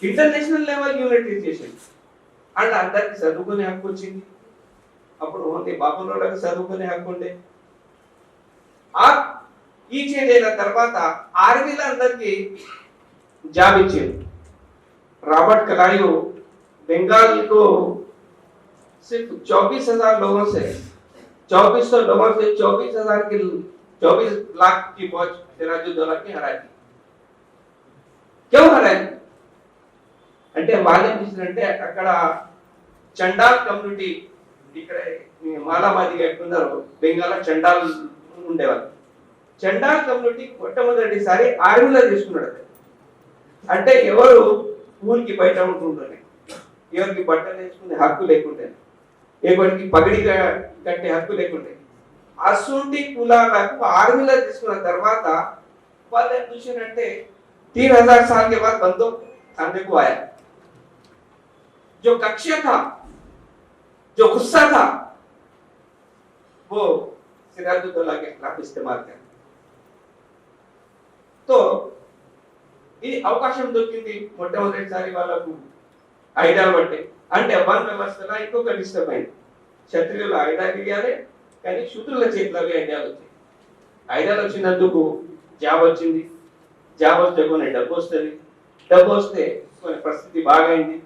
ఇంటర్నేషనల్ లెవెల్ యూనివర్సిటీస్ చేసింది. అండ్ అందరికి చదువుకునే హక్కు వచ్చింది. అప్పుడు ఓన్లీ బాబులోళ్ళకి చదువుకునే హక్కు ఉండే. ఈ చేంజ్ అయిన తర్వాత ఆర్మీలో అందరికి జాబ్ ఇచ్చింది. रॉबर्ट कलायू बंगाल को सिर्फ 24,000 लोगों से 2400 लोगों से 24 लाख की फौज सिराजुद्दौला की हराई थी. क्यों हराई? అంటే వాళ్ళు ఏం చేశారంటే అక్కడ చండాల్ కమ్యూనిటీ, ఇక్కడ మాలామాదిగా ఎట్లున్నారో బెంగాల్ చండాల్ ఉండేవాళ్ళు. చండాల్ కమ్యూనిటీ మొట్టమొదటిసారి ఆర్మీలో తీసుకున్నాడు. అంటే ఎవరు ఊరికి బయట ఉంటుండే, ఎవరికి బట్టలు వేసుకునే హక్కు లేకుంటే, ఎవరికి పగడిగా కట్టే హక్కు లేకుంటే, అసుంటి కులాలకు ఆర్మీలో తీసుకున్న తర్వాత వాళ్ళు ఏం చూసినంటే 3000 साल के बाद बंदूक खाने को आया. जो कक्षा था, जो गुस्सा था, वो सिराजुद्दौला के खिलाफ इस्तेमाल किया. तो ఈ అవకాశం దొరికింది మొట్టమొదటిసారి వాళ్ళకు ఐడియాలు పట్టే. అంటే వన్ వ్యవస్థలో ఇంకొక డిస్టర్బ్ అయింది. క్షత్రియులు ఐడియాలు ఇవ్వాలి, కానీ శూద్రుల చేతిలో ఐడియాలు వచ్చాయి. ఐడియాలు వచ్చినందుకు జాబ్ వచ్చింది, జాబ్ వస్తే కొన్ని డబ్బు వస్తుంది, డబ్బు వస్తే కొన్ని పరిస్థితి బాగైంది.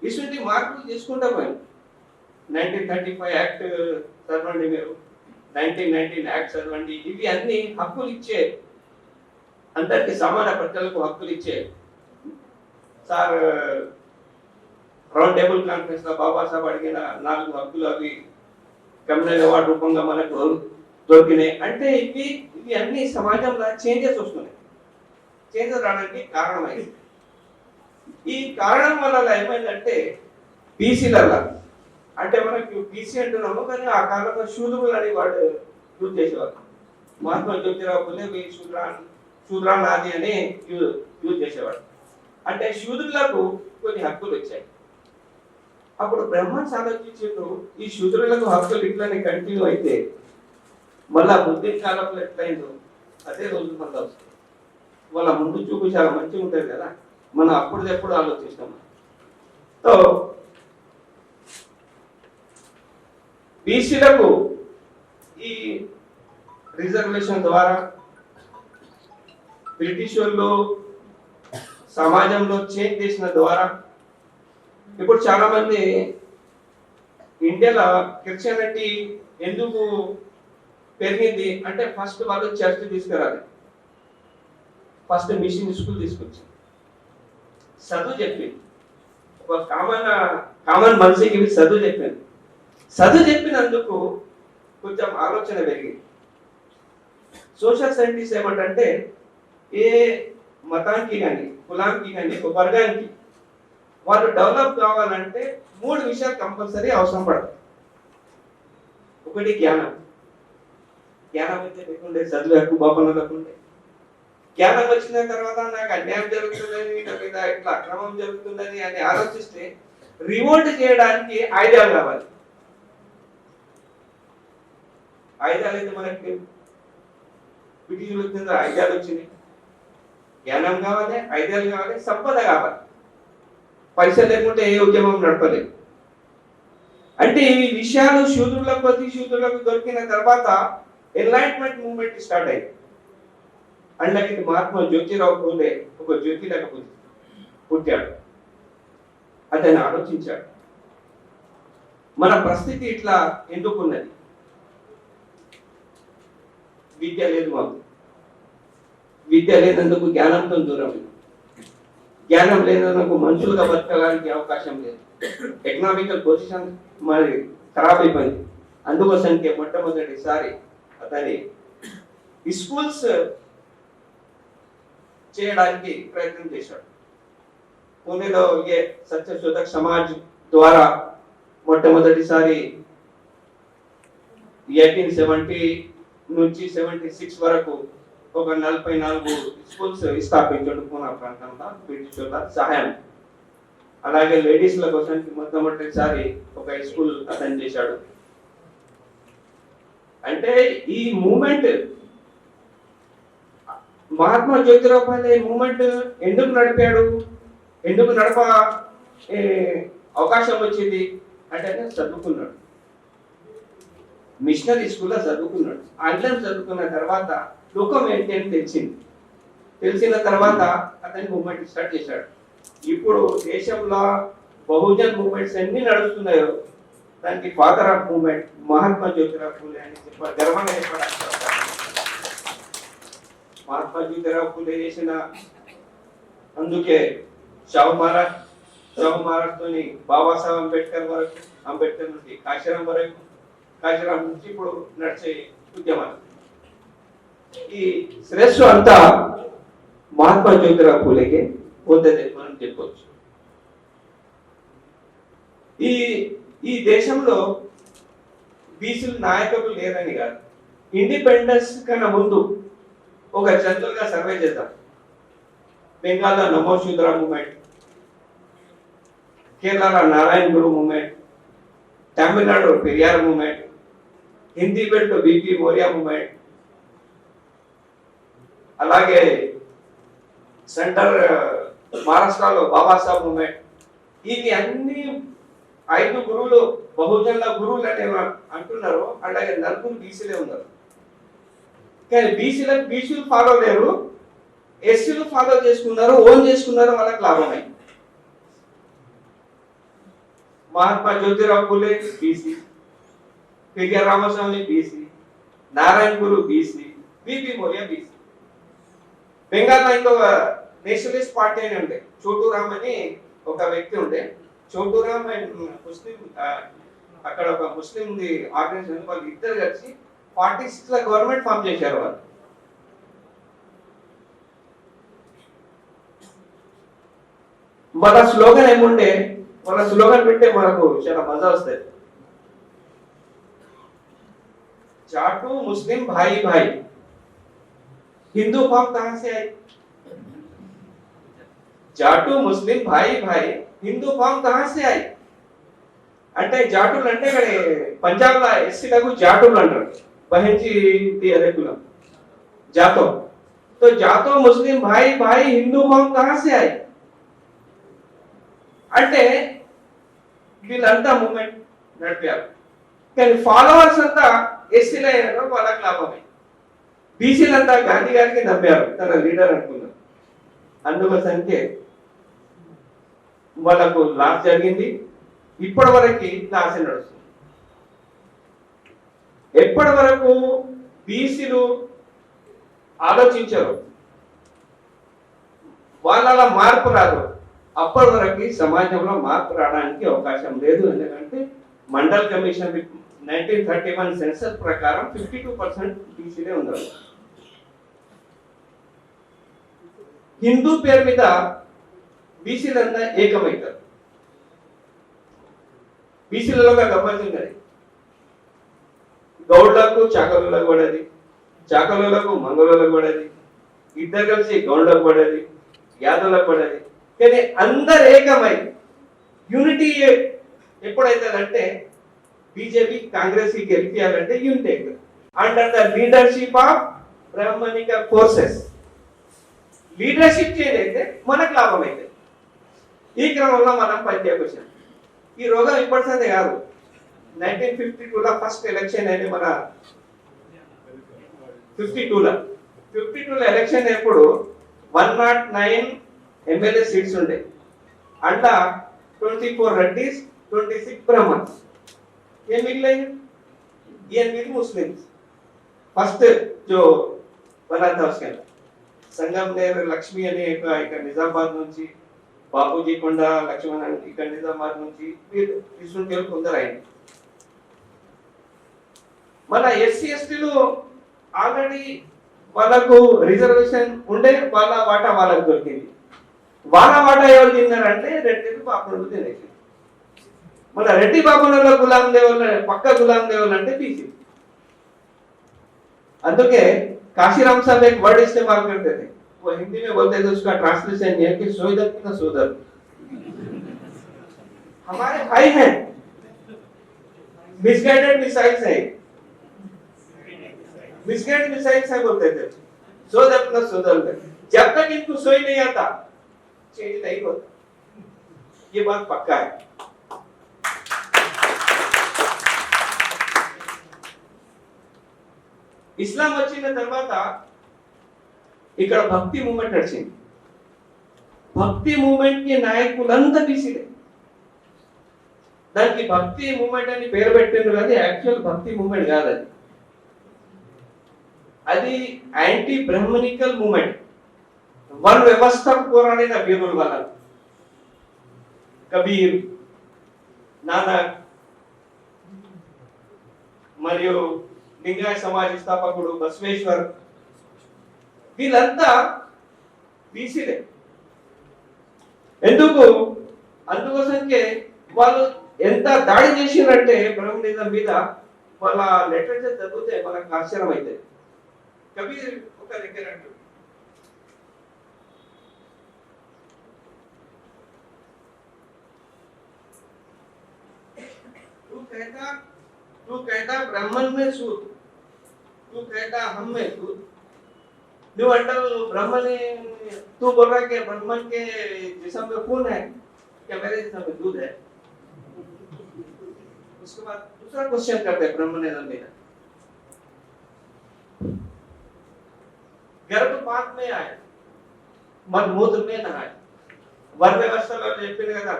ఇటువంటి మార్పులు చేసుకుంటా పోయింది. 1935 యాక్ట్ చదవండి మీరు, 1919 యాక్ట్ చదవండి. ఇవి అన్ని హక్కులు ఇచ్చే, అందరికి సమాన ప్రజలకు హక్కులు ఇచ్చే. సార్ రౌండ్ టేబుల్ కాన్ఫరెన్స్ లో బాబాసాహెబ్ అడిగిన 4 హక్కులు అవి కమ్యూనల్ అవార్డు రూపంగా మనకు దొరికినాయి. అంటే ఇవి అన్ని సమాజంలో చేంజెస్ వస్తున్నాయి. చేంజెస్ రావడానికి కారణమైంది. ఈ కారణం వల్ల ఏమైందంటే బీసీలలో, అంటే మనకి బీసీ అంటున్నాము కానీ ఆ కాలంలో శూద్రులు అని వాడు యూజ్ చేసేవారు. మహాత్మా జ్యోతిరావు ఫులే శూద్రానాది అని యూజ్ చేసేవాడు. అంటే శూద్రులకు కొన్ని హక్కులు వచ్చాయి. అప్పుడు బ్రహ్మన్స్ ఆలోచించారు, ఈ శూద్రులకు హక్కులు ఇట్లానే కంటిన్యూ అయితే మళ్ళా బుద్ధి కాలంలో ఎట్లయిందో అదే రోజు మళ్ళీ వస్తుంది. వాళ్ళ ముందు చూపు చాలా మంచిగా ఉంటుంది కదా, మనం అప్పుడెప్పుడు ఆలోచిస్తాం. సో బీసీలకు ఈ రిజర్వేషన్ ద్వారా బ్రిటిష్ వాళ్ళు సమాజంలో చేంజ్ చేసిన ద్వారా ఇప్పుడు చాలా మంది ఇండియాలో క్రిస్టియానిటీ ఎందుకు పెరిగింది అంటే ఫస్ట్ వాళ్ళు చర్చ్ తీసుకురాలి, ఫస్ట్ మిషన్ స్కూల్ తీసుకొచ్చింది, చదువు చెప్పింది, ఒక కామన్ మనిషికి చదువు చెప్పింది. చదువు చెప్పినందుకు కొంచెం ఆలోచన పెరిగింది. సోషల్ సైంటిస్ట్ ఏమంటే ఏ మతానికి కానీ కులానికి కానీ ఒక వర్గానికి వాళ్ళు డెవలప్ కావాలంటే 3 విషయాలు కంపల్సరీ అవసరం పడతాయి. ఒకటి జ్ఞానం, జ్ఞానం అయితే లేకుండే చదువు ఎక్కువ బాపన లేకుండే, జ్ఞానం వచ్చిన తర్వాత నాకు అన్యాయం జరుగుతుందని నా మీద ఇట్లా అక్రమం జరుగుతుందని అని ఆలోచిస్తే రివోల్ట్ చేయడానికి ఆయుధాలు కావాలి. ఆయుధాలు అయితే మనకి బ్రిటిష్ వచ్చింది, ఆయుధాలు వచ్చినాయి. జ్ఞానం కావాలి, ఆయుధాలు కావాలి, సంపద కావాలి. పైసలు లేకుంటే ఏ ఉద్యమం నడపలేదు. అంటే ఈ విషయాలు శూద్రులకు దొరికిన తర్వాత ఎన్లైట్మెంట్ మూవ్మెంట్ స్టార్ట్ అయింది. అందులోకి మహాత్మా జ్యోతిరావు పూలే ఒక జ్యోతిలాగా పుట్టాడు. అతను ఆలోచించాడు, మన పరిస్థితి ఇట్లా ఎందుకున్నది, విద్య లేదు, మాకు విద్య లేనందుకు జ్ఞానంతో దూరం, జ్ఞానం లేనందుకు మనుషులుగా బతకడానికి అవకాశం లేదు, ఎకనామికల్ పొజిషన్ మరి ఖరాబ్ అయిపోయింది. అందుకోసానికి మొట్టమొదటిసారి అతని స్కూల్స్ చేయడానికి ప్రయత్నం చేశాడు. పూణేలో ఏ సత్యశోధక్ సమాజ్ ద్వారా మొట్టమొదటిసారి 1870 నుంచి 76 వరకు ఒక 44 స్కూల్స్ స్థాపించాడు పూనా ప్రాంతంలో బ్రిటిష్ వాళ్ళ సహాయం. అలాగే లేడీస్ల కోసం మొట్టమొదటిసారి ఒక స్కూల్ అటెండ్ చేశాడు. అంటే ఈ మూమెంట్ మహాత్మా జ్యోతిరావు ఫూలే మూమెంట్ ఎందుకు నడిపాడు, ఎందుకు నడప అవకాశం వచ్చింది అంటే చదువుకున్నాడు, మిషనరీ స్కూల్లో చదువుకున్నాడు. ఆంగ్లం చదువుకున్న తర్వాత లోకం ఏంటి అని తెలిసిన తర్వాత అతని మూమెంట్ స్టార్ట్ చేశాడు. ఇప్పుడు దేశంలో బహుజన్ మూమెంట్స్ ఎన్ని నడుస్తున్నాయో దానికి father of movement Mahatma Jyotirao Phule అని గర్వంగా చెప్పడానికి మహాత్మా జ్యోతిరావు ఫూలే చేసిన అందుకే షాహు మహారాజ్ తోని బాబాసాహెబ్ అంబేద్కర్ నుండి కాశీరాం నుంచి ఇప్పుడు నడిచే ఉద్యమాలు ఈ శ్రేష్ఠ అంతా మహాత్మా జ్యోతిరావు ఫూలేకి పోతుంది మనం చెప్పవచ్చు. ఈ దేశంలో బీసీలు నాయకులు లేరని కాదు, ఇండిపెండెన్స్ కన్నా ముందు ఒక జనరల్ గా సర్వే చేద్దాం. బెంగాల్లో Namo Shudra movement, Kerala Narayana Guru movement, Tamil Nadu Periyar movement, Hindi belt BP Maurya movement, అలాగే సెంటర్ మహారాష్ట్రలో బాబాసాహెబ్ మూవ్మెంట్. ఇవి అన్ని 5 గురువులు బహుజనుల గురువులు అని అంటున్నారు. అలాగే 4 బీసీలే ఉన్నారు. కానీ బీసీలు ఫాలో లేరు, ఎస్సీలు ఫాలో చేసుకున్నారు, ఓన్ చేసుకున్నారు, వాళ్ళకి లాభమై. మహాత్మా జ్యోతిరావు ఫూలే బీసీ, పెరియార్ రామస్వామి బీసీ, నారాయణ గురు బీసీ, బిపి మోరియా బీసీ. బెంగాల్లో ఇంకొక నేషనలిస్ట్ పార్టీ అని ఉండే, చోటూరామ్ అని ఒక వ్యక్తి ఉండే. చోటూరామ్ అండ్ ముస్లిం అక్కడ ఒక ముస్లిం ఆర్గనైజేషన్, వాళ్ళు ఇద్దరు కలిసి 46 లో గవర్నమెంట్ ఫామ్ చేశారు. వాళ్ళు వాళ్ళ స్లోగన్ ఏముండే, వాళ్ళ స్లోగన్ వింటే మనకు చాలా మజా వస్తుంది. जाटू मुस्लिम भाई भाई, हिंदू फॉर्म कहां से आई? जाटू मुस्लिम भाई भाई, हिंदू फॉर्म कहां से आई? అంటే జాటులు అంటే ఇక్కడ పంజాబ్ లో ఎస్సీలకు జాటులు అంటారు, బహంజీ అదే కులం జాతో. तो तो जातो मुस्लिम भाई भाई हिंदू कौम कहां से आई అంటే వీళ్ళంతా మూమెంట్ నడిపారు కానీ ఫాలోవర్స్ అంతా ఎస్సీల వాళ్ళకి లాభమే బీసీలంతా గాంధీ గారికి నమ్మారు తన లీడర్ అనుకున్నారు అందుకోసంకే వాళ్ళకు లాస్ జరిగింది ఇప్పటి వరకు లాస్ నడుస్తుంది ఎప్పటి వరకు బీసీలు ఆలోచించారు వాళ్ళ మార్పు రాదు అప్పటి వరకు సమాజంలో మార్పు రావడానికి అవకాశం లేదు ఎందుకంటే మండల్ కమిషన్ 1931 సెన్సస్ ప్రకారం 52% బీసీలే ఉన్నారు హిందూ పేరు మీద బీసీలంతా ఏకమవుతారు బీసీలలో గమనించింది గౌడ్లకు చాకలులకు పడేది చాకలులకు మంగళులకు పడేది ఇద్దరు కలిసి గౌడ్లకు పడేది యాదవులకు పడేది కానీ అందరు ఏకమై యూనిటీ ఎప్పుడైతుందంటే బీజేపీ కాంగ్రెస్ కి గెలిపించాలంటే unity under the leadership of Brahminical forces leadership change అయితే మనకు లాభం అయితే ఈ క్రమంలో మనం పనిచేయవచ్చు ఈ రోగం ఇప్పటిసందే కాదు 1952 ఫస్ట్ ఎలక్షన్ అయితే మన 52 ఎలక్షన్ ఎప్పుడు 109 ఎమ్మెల్యే సీట్స్ ఉండే అట్లా 24 రెడ్డిస్ 26 బ్రాహ్మణ్స్ ఏం మిగిలినాయి ये मिल मुस्लिम्स फर्स्ट जो बना था उसके अंदर సంగంనేర్ లక్ష్మి అనే ఇక్కడ నిజామాబాద్ నుంచి బాపూజీ కొండ లక్ష్మణ్ ఇక్కడ నిజామాబాద్ నుంచి తీసుకుంటే కొందరు అయింది మన ఎస్సీ ఎస్టీలు ఆల్రెడీ వాళ్ళకు రిజర్వేషన్ ఉండే వాళ్ళ వాటా వాళ్ళకు దొరికింది వాళ్ళ వాటా ఎవరు తిన్నారంటే రెడ్డి బాపనోళ్ళు తినేసి మన రెడ్డి బాపనోళ్ళ గులాం దేవుళ్ళు పక్క గులాం దేవుళ్ళు అంటే బీసీ అందుకే काशीराम साहब एक वर्ड इस्तेमाल करते थे वो हिंदी में बोलते थे उसका ट्रांसलेशन ये है कि सोईदर की ना सोदर हमारे भाई हैं मिसगाइडेड मिसाइल्स है मिसगाइडेड मिसाइल्स है बोलते थे सोदर प्लस सोदर जब तक इनको सोई नहीं आता चेंज नहीं होता ये बात पक्का है ఇస్లాం వచ్చిన తర్వాత ఇక్కడ భక్తి మూమెంట్ వచ్చింది భక్తి మూమెంట్ కి నాయకులంతా బీసీలే దానికి భక్తి మూమెంట్ అని పేరు పెట్టింది కానీ యాక్చువల్ భక్తి మూమెంట్ కాదు అది అది యాంటీ బ్రహ్మనికల్ మూమెంట్ వన్ వ్యవస్థకు పోరాడిన వీరుల వల్ల కబీర్ నానక్ మరియు లింగాయ సమాజ స్థాపకుడు బసవేశ్వర్ వీళ్ళంతా బీసీలే ఎందుకు అందుకోసంకే వాళ్ళు ఎంత దాడి చేసిరంటే బ్రహ్మనిజం మీద వాళ్ళ లిటరేచర్ చదివితే మనకు ఆశ్చర్యం అవుతుంది కబీర్ ఒక దగ్గర అంటాడు तू कहता ब्राह्मण में सूद तू कहता हम में सूद जो अंडर ब्राह्मण तू बोल रहा है कि ब्राह्मण के जिस्म में खून है क्या मेरे जिस्म में दूध है उसके बाद दूसरा क्वेश्चन करते हैं ब्राह्मणिज्म में गर्भपात में आए मलमूत्र में नहाए వర్ణ వ్యవస్థలో చెప్పింది కదా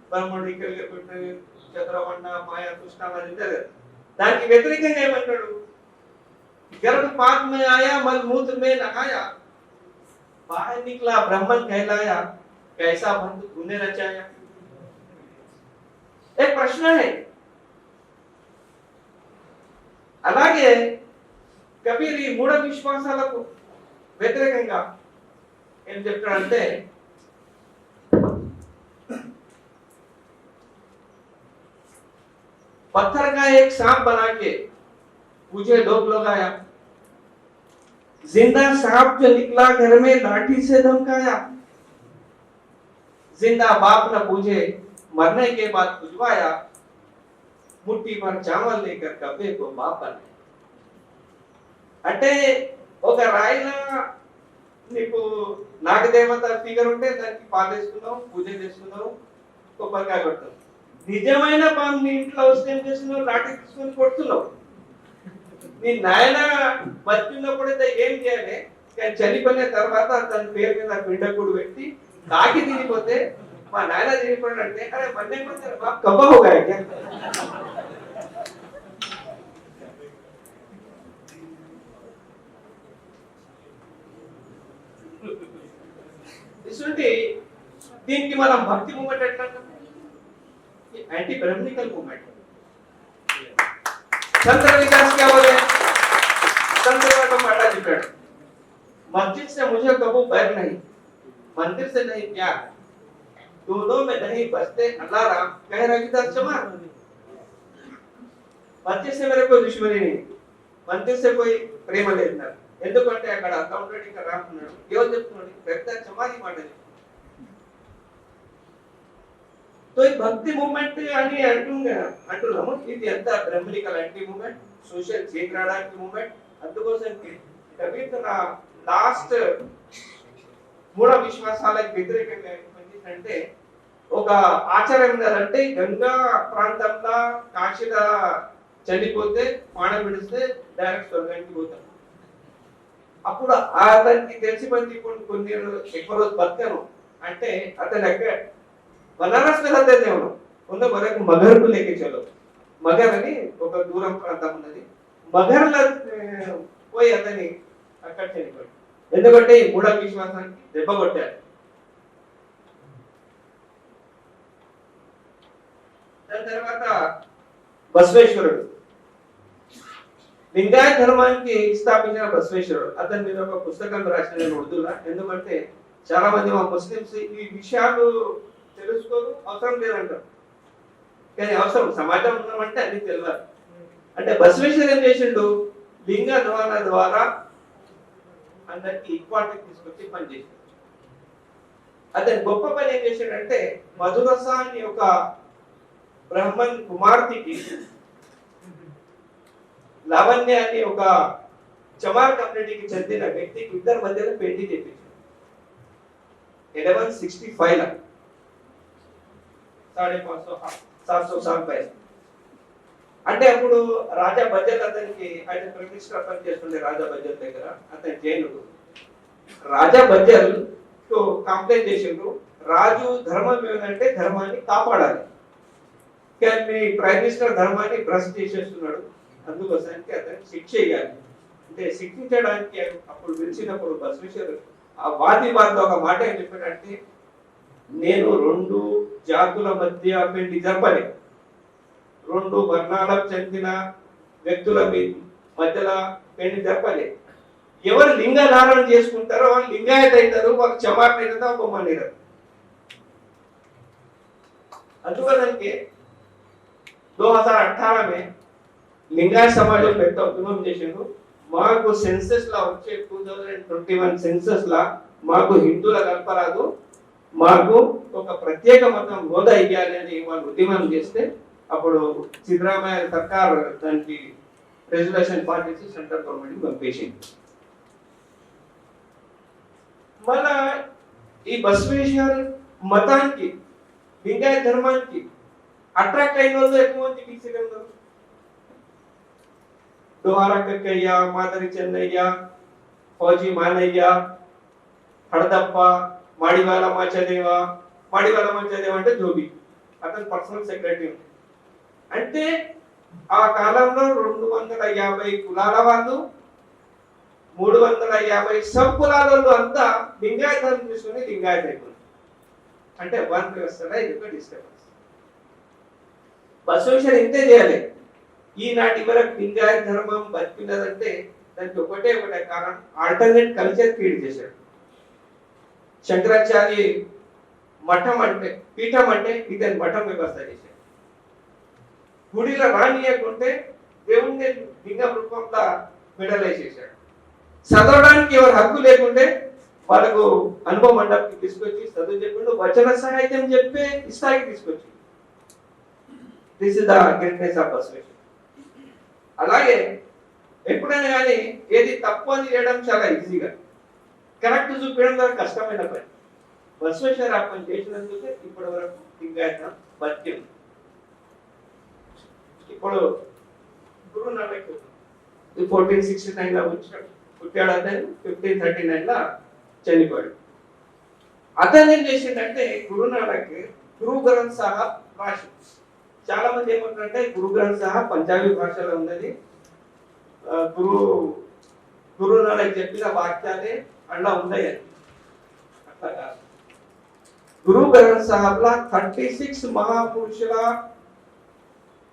బ్రహ్మణికల్గా పెట్టి చంద్రవండ మాయ కృష్ణ అది దానికి వ్యతిరేకంగా ఏమంటాడు गर्भपात में आया मलमूत्र में नहाया बाहर निकला ब्राह्मण कहलाया कैसा बंध तूने रचाया एक प्रश्न है అలాగే కబీర్ ఈ మూఢ విశ్వాసాలకు వ్యతిరేకంగా ఏం చెప్తాడంటే पत्थर का एक सांप बना के मुझे लोग आया जिंदा सांप जो निकला घर में लाठी से धमकाया जिंदा बाप न पूछे मरने के बाद पुजवाया मुट्ठी भर चावल लेकर कब्बे को बाप बनाया అంటే ఒక రాయిలా నీకు నాగదేవత ఫిగర్ ఉంటే దానికి పాలు వేసుకున్నావు, పూజ చేసుకున్నావు, కొబ్బరికాయ కొడతావు. నిజమైన పాము నీ ఇంట్లో వస్తే ఏం చేస్తున్నావు? లాఠీ తీసుకొని కొడుతున్నావు. నీ నాయన బతికినప్పుడైతే ఏం చేయాలి? కానీ చనిపోయిన తర్వాత తన పేరు మీద పిండకూడు పెట్టి కాకి తినిపోతే మా నాయన తినిపోయాడు అంటే అరే మళ్ళీ కబ్బ హోగా ఇటువంటి దీనికి మనం భక్తి మూమెంట్ ఎట్లా యాంటీ ब्राह्मणिकल मूवमेंट संत रविदास क्या बोले? संत रविदास माता जी कहते मस्जिद से मुझे कबू बैर नहीं, मंदिर से नहीं प्यार, दोनों में नहीं बसते अल्लाह राम, कह रविदास चमार। मस्जिद से मेरे कोई दुश्मनी नहीं, मंदिर से कोई प्रेम లేదు. ఎందుకంటే అక్కడ అల్లా ఉన్నాడు, ఇక్కడ రామ్ ఉన్నాడు. ఎవరు చెప్తున్నాడు? రవిదాస్ చమారి మాట. तो एक भक्ति मूवमेंट అని అంటున్నాము. ఇది ఎంత బ్రహ్మనికల్ యాంటీ మూవ్మెంట్, సోషల్ చేంజ్ రావడానికి మూవ్మెంట్. అందుకోసం కబీర్ తన లాస్ట్ మూఢ విశ్వాసాలకు వ్యతిరేకంగా ఏమంటే ఒక ఆచారం ఏంటంటే గంగా ప్రాంతంలో కాశీలో చనిపోతే పాణం విడిస్తే డైరెక్ట్ స్వర్గానికి పోతాం. అప్పుడు అతనికి తెలిసిపోయింది కొన్ని ఎక్కువ రోజు బతకను అంటే అతను ఎక్కడ बनारस में रहते थे उन्होंने बोला कि मगर को लेके चलो. मगर అని ఒక దూరం ప్రాంతం ఉన్నది. మగర్ల పోయి అతని అక్కడ చనిపోయాడు. ఎందుకంటే ఈ మూఢ విశ్వాసానికి దెబ్బ కొట్టారు. దాని తర్వాత బసవేశ్వరుడు లింగాయత ధర్మానికి స్థాపించిన బసవేశ్వరుడు. అతని మీద ఒక పుస్తకం రాసిన నేను ఉర్దూలో. ఎందుకంటే చాలా మంది మా ముస్లిమ్స్ ఈ విషయాలు తెలుసుకోరు, అవసరం లేదంటారు. కానీ అవసరం, సమాజం ఉన్నామంటే అన్ని తెలియాలి. అంటే బసవేశ్వర్ ఏం చేసిండు? లింగ ద్వారా అందరికి ఈక్వాలిటీ తీసుకొచ్చి పని చేసిండు. అతని గొప్ప పని ఏం చేసిండంటే మధురస అని ఒక బ్రాహ్మణ్ కుమార్తెకి లావణ్య అని ఒక చమార్ కమ్యూనిటీకి చెందిన వ్యక్తికి ఇద్దరి మధ్యలో పెళ్లి చేపించాడు 1165 ला 550 साल పైన. అంటే అప్పుడు రాజా బజ్జల్ అతనికి ఆయన ప్రైమ్ మినిస్టర్ పని చేస్తుండే రాజా బజ్జల్ దగ్గర. అతని జైనుడు రాజా బజ్జల్ తో కంప్లైంట్ చేసిండు, రాజు ధర్మం ఏమంటే ధర్మాన్ని కాపాడాలి, కానీ మీ ప్రైమ్ మినిస్టర్ ధర్మాన్ని భ్రష్ట్ చేసేస్తున్నాడు, అందుకోసానికి అతన్ని శిక్ష చేయాలి. అంటే శిక్షించడానికి అప్పుడు పిలిచినప్పుడు బసవేశ్వర్ ఆ వాది ఒక మాట ఏం చెప్పాడంటే, నేను రెండు జాతుల మధ్య పెళ్లి జరపలే, రెండు వర్ణాలకు చెందిన వ్యక్తుల మధ్యలో పెళ్లి జరపలే. ఎవరు లింగ ధారణ చేసుకుంటారో వాళ్ళు లింగాయత అవుతారు, వాళ్ళు చమాట్ అవుతుందో బొమ్మనిరారు. అందువల్లకి 2018 में लिंगायत समाजం పెద్ద ఉద్యమం చేసిండు. మాకు సెన్సస్ లా వచ్చే 2021 సెన్సస్ లా మాకు హిందువుల కల్పరాదు, మాకు ఒక ప్రత్యేక మతం హోదా ఇవ్వాలి అని వాళ్ళు ఉద్యమం చేస్తే అప్పుడు సిద్ధరామయ్య సర్కార్ దానికి రెజల్యూషన్ పాస్ చేసి సెంట్రల్ గవర్నమెంట్ పంపేసింది. మళ్ళా ఈ బసవేశ్వర్ మతానికి లింగాయత ధర్మానికి అట్రాక్ట్ అయిన వాళ్ళు ఎక్కువ మంది బీసీలు ఉన్నారు. दोहारा कक्कయ్య, మాదరి చెన్నయ్య, ఫౌజీ మానయ్య, హడదప్ప, మాడివాల మాచదేవ. మాడివాల మాచదేవ అంటే జోబి, అతను పర్సనల్ సెక్రటరీ. అంటే ఆ కాలంలో 250 కులాల వాళ్ళు, 350 సబ్ కులాల వాళ్ళు అంతా లింగాయత తీసుకుని లింగాయత అయిపోయింది. అంటే వన్ వ్యవస్థలో ఇది ఒక డిస్టర్బెన్స్. బసవేశ్వర్ ఇంతే చేయాలి. ఈనాటి వరకు లింగాయత ధర్మం బతికినదంటే దానికి ఒకటే కారణం, ఆల్టర్నేట్ కల్చర్ క్రియేట్ చేశాడు. శంకరాచార్య మఠం అంటే పీఠం అంటే ఇతని మఠం వ్యవస్థ చేశాడు. గుడిలో రానియకుంటే దేవుణ్ణి లింగం రూపంలో మెడలైజ్ చేశాడు. చదవడానికి ఎవరు హక్కు లేకుంటే వాళ్ళకు అనుభవ మండపకి తీసుకొచ్చి చదువు చెప్పిండు, వచన సాహిత్యం చెప్పే స్థాయికి తీసుకొచ్చి. This is the greatness of Basaveshwar. అలాగే ఎప్పుడైనా కానీ ఏది తప్పు అని చేయడం చాలా ఈజీగా, కరెక్ట్ చూపించడం ద్వారా కష్టమైన పని. బసవేశ్వర ఆ పని చేసినందుకే ఇప్పటి వరకు ఇంకా ఆయన బతికి ఉంది. ఇప్పుడు గురు నానక్ 1469 లో పుట్టాడు, అతను 1539 లో చనిపోయాడు. అతను ఏం చేసిండంటే గురు నానక్ గురు గ్రంథ్ సాహబ్ రాసి, చాలా మంది ఏమంటారంటే గురు గ్రంథ్ సాహబ్ పంజాబీ భాషలో ఉన్నది, గురు నానక్ చెప్పిన వాక్యాలే అలా ఉన్నాయి అని. అట్లా కాదు. గురు గ్రంథ్ సాహబ్ లా 36 మహాపురుషుల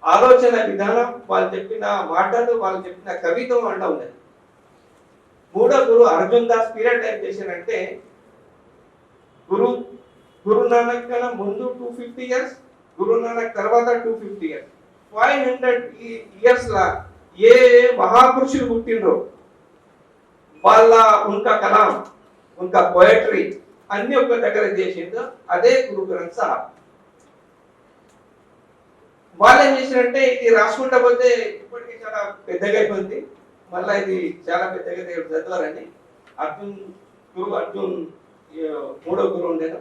ఆలోచన విధానం, వాళ్ళు చెప్పిన మాటలు, వాళ్ళు చెప్పిన కవిత్వం అంట ఉన్నది. మూడో గురు అర్జున్ దాస్ పీరియడ్ ఏం చేశారంటే గురు నానక్ కన్నా ముందు 250 ఇయర్స్, గురు నానక్ తర్వాత 250 ఇయర్స్, 500 ఇయర్స్ లా ఏ మహాపురుషులు పుట్టినరో వాళ్ళ ఉన్కా కలాం, ఉన్కా పోయట్రీ అన్ని ఒక దగ్గర చేసిందో అదే గురు గ్రంథ్ సాహబ్. వాళ్ళు ఏం చేశారంటే ఇది రాసుకుంటా పోతే ఇప్పటికీ చాలా పెద్దగా అయిపోయింది, మళ్ళీ ఇది చాలా పెద్దగా చదవాలని గురు అర్జున్ మూడో గురువు ఉండేది.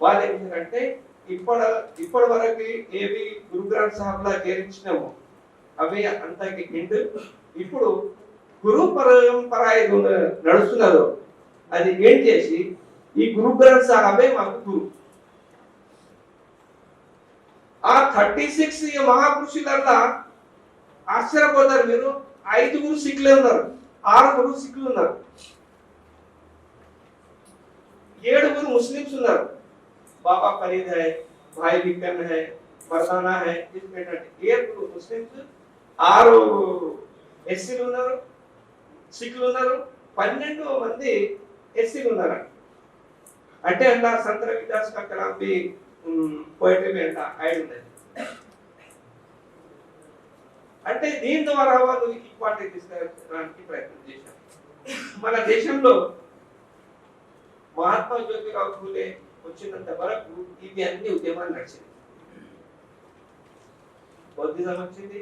వాళ్ళు ఏం చేశారంటే ఇప్పటి వరకు ఏవి గురు గ్రంథ్ సాహబ్ లా చేరించినామో అవి అంతకి హిందూ, ఇప్పుడు గురు పరంపర ఏది నడుస్తున్నదో అది ఏం చేసి ఈ గురు గ్రంథ్ సాహబే మాకు గురు. ఆ 36 మహాపురుషులల్లా ఆశ్చర్యపోతారు మీరు, 5 సిక్కులే ఉన్నారు, 6 సిక్కులు ఉన్నారు, 7 ముస్లిమ్స్ ఉన్నారు. బాబా ఫరీద్ హై, భాయ్ బిక్కన్ హై, మర్దానా హై, 7 ముస్లిమ్స్, 6 ఎస్సీలు ఉన్నారు, సిక్కులు ఉన్నారు, 12 మంది ఎస్సీలు ఉన్నారు. అంటే అట్లా సంత రవిదాస్ కా కలాం బి పోయిటరీ మీద ఐడి ఉన్నది. అంటే దీని ద్వారా వాళ్ళు ఈక్వాలిటీ తీసుకురావడానికి ప్రయత్నం చేశారు. మన దేశంలో మహాత్మా జ్యోతిరావు ఫూలే వచ్చినంత వరకు ఇవి అన్ని ఉద్యమాలు నడిచింది. బౌద్ధిజం వచ్చింది,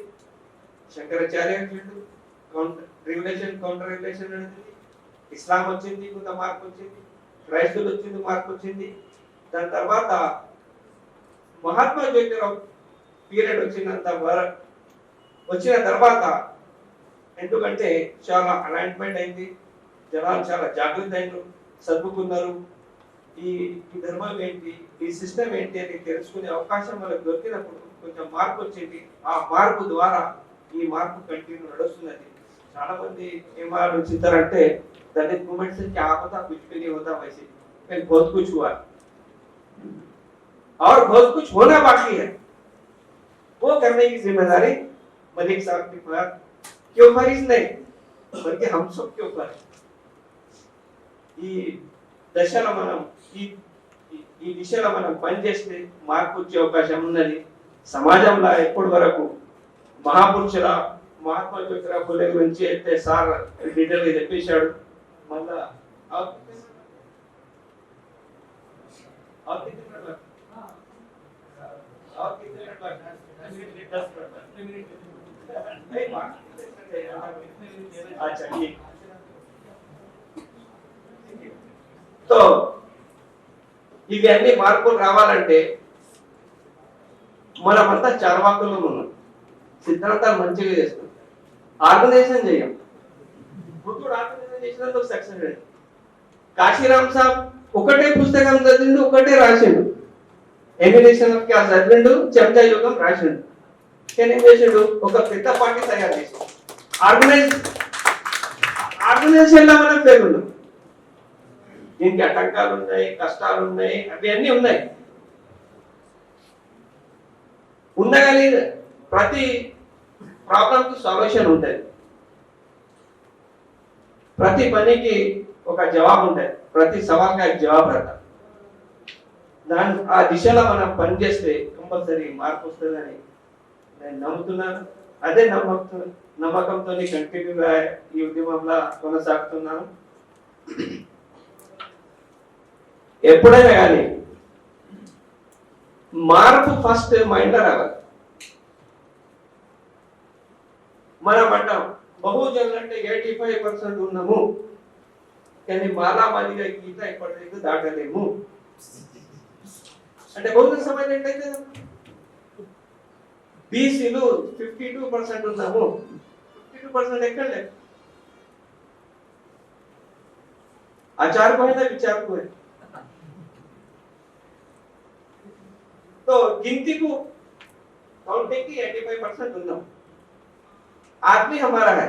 శంకరాచార్య వచ్చిండు, కౌంటర్ రివల్యూషన్ నడిచింది, ఇస్లాం వచ్చింది, కొంత మార్పు వచ్చింది, క్రైస్తవులు వచ్చింది, మార్పు వచ్చింది. దాని తర్వాత మహాత్మా జ్యోతిరావు పీరియడ్ వచ్చిన తర్వాత ఎందుకంటే చాలా అలైన్మెంట్ అయింది, జనాలు చాలా జాగృతి అయినారు, చదువుకున్నారు, ఈ ధర్మం ఏంటి, ఈ సిస్టమ్ ఏంటి అని తెలుసుకునే అవకాశం వాళ్ళకి దొరికినప్పుడు కొంచెం మార్పు వచ్చింది. ఆ మార్పు ద్వారా ఈ మార్పు కంటిన్యూ నడుస్తున్నది. చాలా మంది ఏం ఆలోచిస్తారంటే दलित मूवमेंट से क्या होता, कुछ भी नहीं होता, वैसे फिर बहुत कुछ हुआ और बहुत कुछ होना बाकी है। वो करने की जिम्मेदारी मलिक साहब की के ऊपर ही नहीं बल्कि हम सब के ऊपर है। ఈ దశలో మనం ఈ దిశలో మనం పనిచేస్తే మార్పు వచ్చే అవకాశం ఉన్నది. సమాజంలో ఎప్పటి వరకు మహాపురుషుల మహాత్మా జ్యోతిరావు ఫూలే గురించి అయితే సార్ డీటెయిల్ గా చెప్పేశాడు. మళ్ళా तो ఇవి అన్ని మార్పులు రావాలంటే మనమంతా చార్వాకుల్లో ఉన్నాం, సిద్ధాంతాలు మంచిగా చేస్తాం, ఆర్గనైజేషన్ చేయం. బుద్ధుడు ఆర్గనైజేషన్ చేసినందుకు సక్సెస్ అయ్యాడు. కాశీరామ్ సాబ్ ఒకటే పుస్తకం చదివిండు, ఒకటే రాసిండు, ఎమినేషన్ ఆఫ్ క్లాస్ చదివిండు, చెంచా యుగం రాసిండు. కానీ ఏం చేసిండు, ఒక పెద్ద పార్టీ తయారు చేసిండు. ఆర్గనైజేషన్ లో మనం పేరున్నాం, దీనికి ఆటంకాలు ఉన్నాయి, కష్టాలు ఉన్నాయి, అవి అన్నీ ఉన్నాయి. ఉండగానే ప్రతి ప్రాబ్లం కి సొల్యూషన్ ఉంటుంది, ప్రతి పనికి ఒక జవాబు ఉంటుంది, ప్రతి సవాల్కి ఒక జవాబు రాదు. ఆ దిశలో మనం పనిచేస్తే కంపల్సరీ మార్పు వస్తుందని నేను నమ్ముతున్నాను. అదే నమ్మకంతో కంటిన్యూగా ఈ ఉద్యమంలో కొనసాగుతున్నాను. ఎప్పుడైనా కానీ మార్పు ఫస్ట్ మైండ్ లో రావాలి. మనం అంటాం బహుజనులు అంటే 85% ఉన్నాము, కానీ మాలామాలిగా గీత ఇప్పటివరకు దాటలేము అంటే బహుజన సమాజం ఏంటైతే బీసీలు 52% ఉన్నాము 52% ఎక్కడ లేదు आचार को है ना विचार को है तो गिनती को काउंटिंग की 85% उन्नम आदमी हमारा है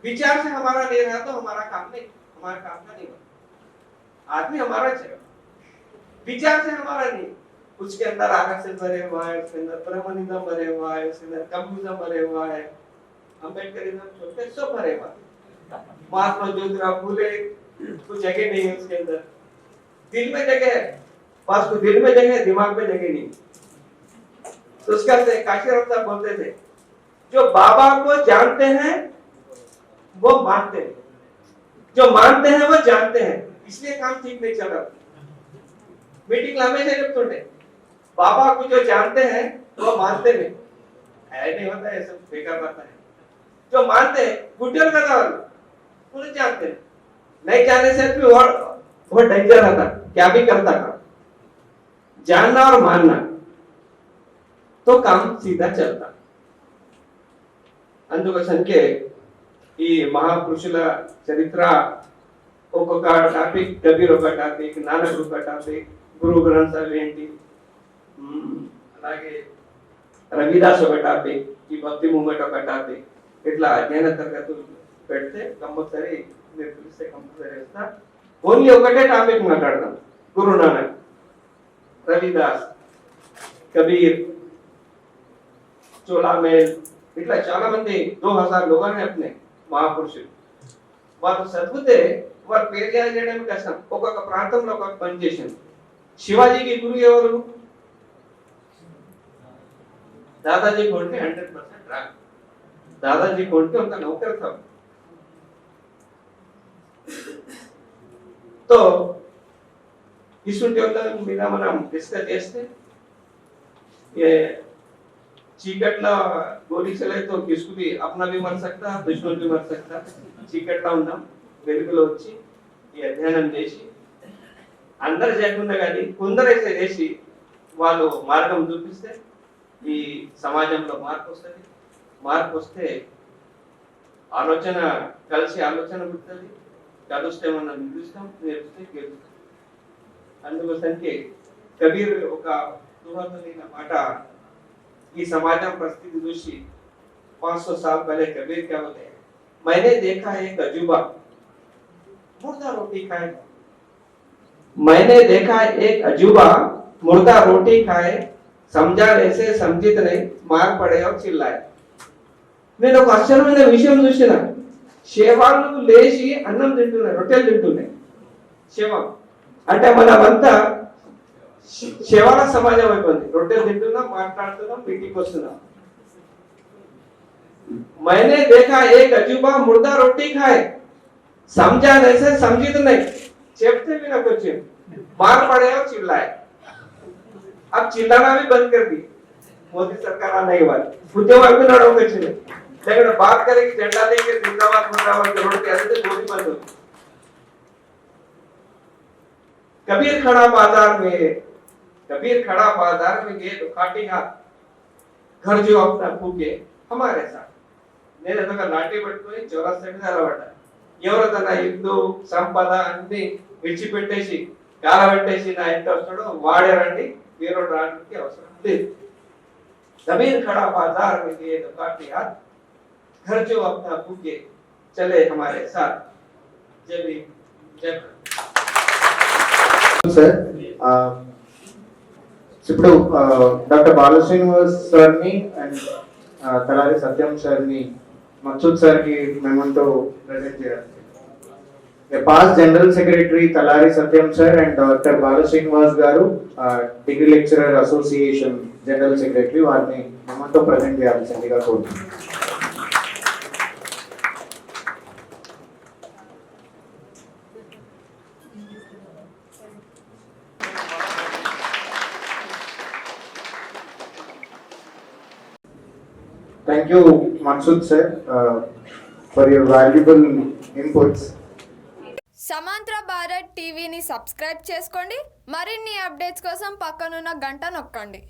विचार से हमारा नहीं रहा तो हमारा काम नहीं हमारा काम का नहीं बना आदमी हमारा चाहिए विचार से हमारा नहीं उसके अंदर आकर्षण भरे हुआ है उसके अंदर ब्रह्मनिज्म भरे हुआ है उसके अंदर कम्युनिज्म भरे हुआ है अम्बेडकरिज्म छोटे सब भरे हुआ महात्मा ज्योतिराव फूले कुछ जगह नहीं है उसके अंदर दिल में जगह है बस को दिल में जगह है दिमाग में जगह नहीं तो उसका काशीराम साहब बोलते थे जो बाबा को जानते हैं वो मानते हैं जो मानते हैं वो जानते हैं इसलिए काम ठीक नहीं चल रहा मीटिंग लामे से जब तुमने बाबा को जो जानते हैं वो मानते नहीं ऐसा नहीं होता है सब बेकार बात है जो मानते हैं गुड्डल का उन्हें जानते हैं नहीं जानने से भी बहुत डेंजर था क्या भी करता था जानना और मानना तो काम सीधा चलता అందుకోసంకే ఈ మహాపురుషుల చరిత్ర ఒక్కొక్క టాపిక్ కబీర్ ఒక టాపిక్ నానక్ ఒక టాపిక్ గురు గ్రంథ్ సాహిబ్ ఏంటి అలాగే రవిదాస్ ఒక టాపిక్ ఈ భక్తి మూమెంట్ ఒక టాపిక్ ఇట్లా అధ్యయన తరగతులు పెడితే కంపల్సరీ మీరు పిలిస్తే కంపల్సరీ వస్తా ఓన్లీ ఒకటే టాపిక్ మాట్లాడదాం గురు నానక్ రవిదాస్ కబీర్ చోళామేల్ ఇట్లా చాలా మంది 2000 లోగానే अपने మహాపురుషులు వారు చదివితే వారు పేరు చేయడం కష్టం ఒక్కొక్క ప్రాంతంలో ఒక్కొక్క పని చేసింది శివాజీకి గురువు ఎవరు దాదాజీ కోంటే 100% రాంగ్ దాదాజీ కోంటే ఒక నౌకర్ था तो ఇటువంటి మీద మనం డిస్కస్ చేస్తే ये చీకట్లా గోలి చలే तो किसको भी अपना भी मर सकता दुश्मन भी मर सकता చీకట్లా ఉన్నాం వెలుగులో వచ్చి ఈ అధ్యయనం చేసి అందరు చేయకుండా కానీ కొందరైతే చేసి వాళ్ళు మార్గం చూపిస్తే ఈ సమాజంలో మార్పు వస్తే ఆలోచన కలిసి ఆలోచన పుడుతుంది కలుస్తే మనం నిలుస్తాం నేర్పితే గెలుస్తాం అందుకోసంకే కబీర్ ఒక దుహదైన మాట ఈ సమాజం పరిస్థితి చూసి 500 साल पहले कबीर क्या बोलते हैं मैंने देखा एक अजूबा मुर्दा रोटी खाए मैंने देखा एक अजूबा मुर्दा रोटी खाए समझा ऐसे समझित नहीं मार पड़े और चिल्लाए నేను ఒక ఆశ్చర్యమైన విషయం చూసిన శేవాలను లేచి అన్నం తింటున్నాయి రొట్టెలు తింటున్నాయి శేవం అంటే మనమంతా శేవాల సమాజం అయిపోయింది రొట్టెలు తింటున్నాం మాట్లాడుతున్నాం మీటింగ్కి వస్తున్నాం मैंने देखा एक अजूबा मुर्दा रोटी खाए समझा ऐसे समझित नहीं చెప్తే भी ना कुछ मार पड़े और चिल्लाए अब चिल्लाना भी बंद कर दी मोदी सरकार आने के बाद उद्योग भी लड़ो कुछ नहीं लेकिन बात करेगी झंडा लेके जिंदाबाद मुर्दाबाद करोड़ के ऐसे गोली बंद होगी कबीर खड़ा बाजार में गए तो काटी हाथ घर जो अपना फूके हमारे साथ నేను ఎదుగా లాఠీ పట్టుకొని చౌరస్తా మీద అలవాట ఎవరు తన ఇల్లు సంపద అన్ని విడిచిపెట్టేసి కాలబెట్టేసి నా ఇంటి వస్తాడో వాడే రండి వేరే రావడానికి అవసరం లేదు कबीर खड़ा बाजार में गए तो काटी हाथ घर जो अपना फूके चले हमारे साथ जय भीम जय సార్ ఇప్పుడు డాక్టర్ బాలశ్రీనివాస్ సార్ని అండ్ తలారి సత్యం సార్ని మక్సూద్ సార్కి మేమంటూ ప్రెజెంట్ చేయాలి past general secretary Talari Satyam sir and doctor Balasrinivas గారు degree lecturer association general secretary వారిని మేమంటూ ప్రెజెంట్ చేయాల్సిందిగా కోరుతున్నాం Thank you, Maksud sir, for your valuable inputs. సమాంతర భారత్ టీవీని సబ్స్క్రైబ్ చేసుకోండి. మరిన్ని అప్డేట్స్ కోసం పక్కనున్న గంట నొక్కండి.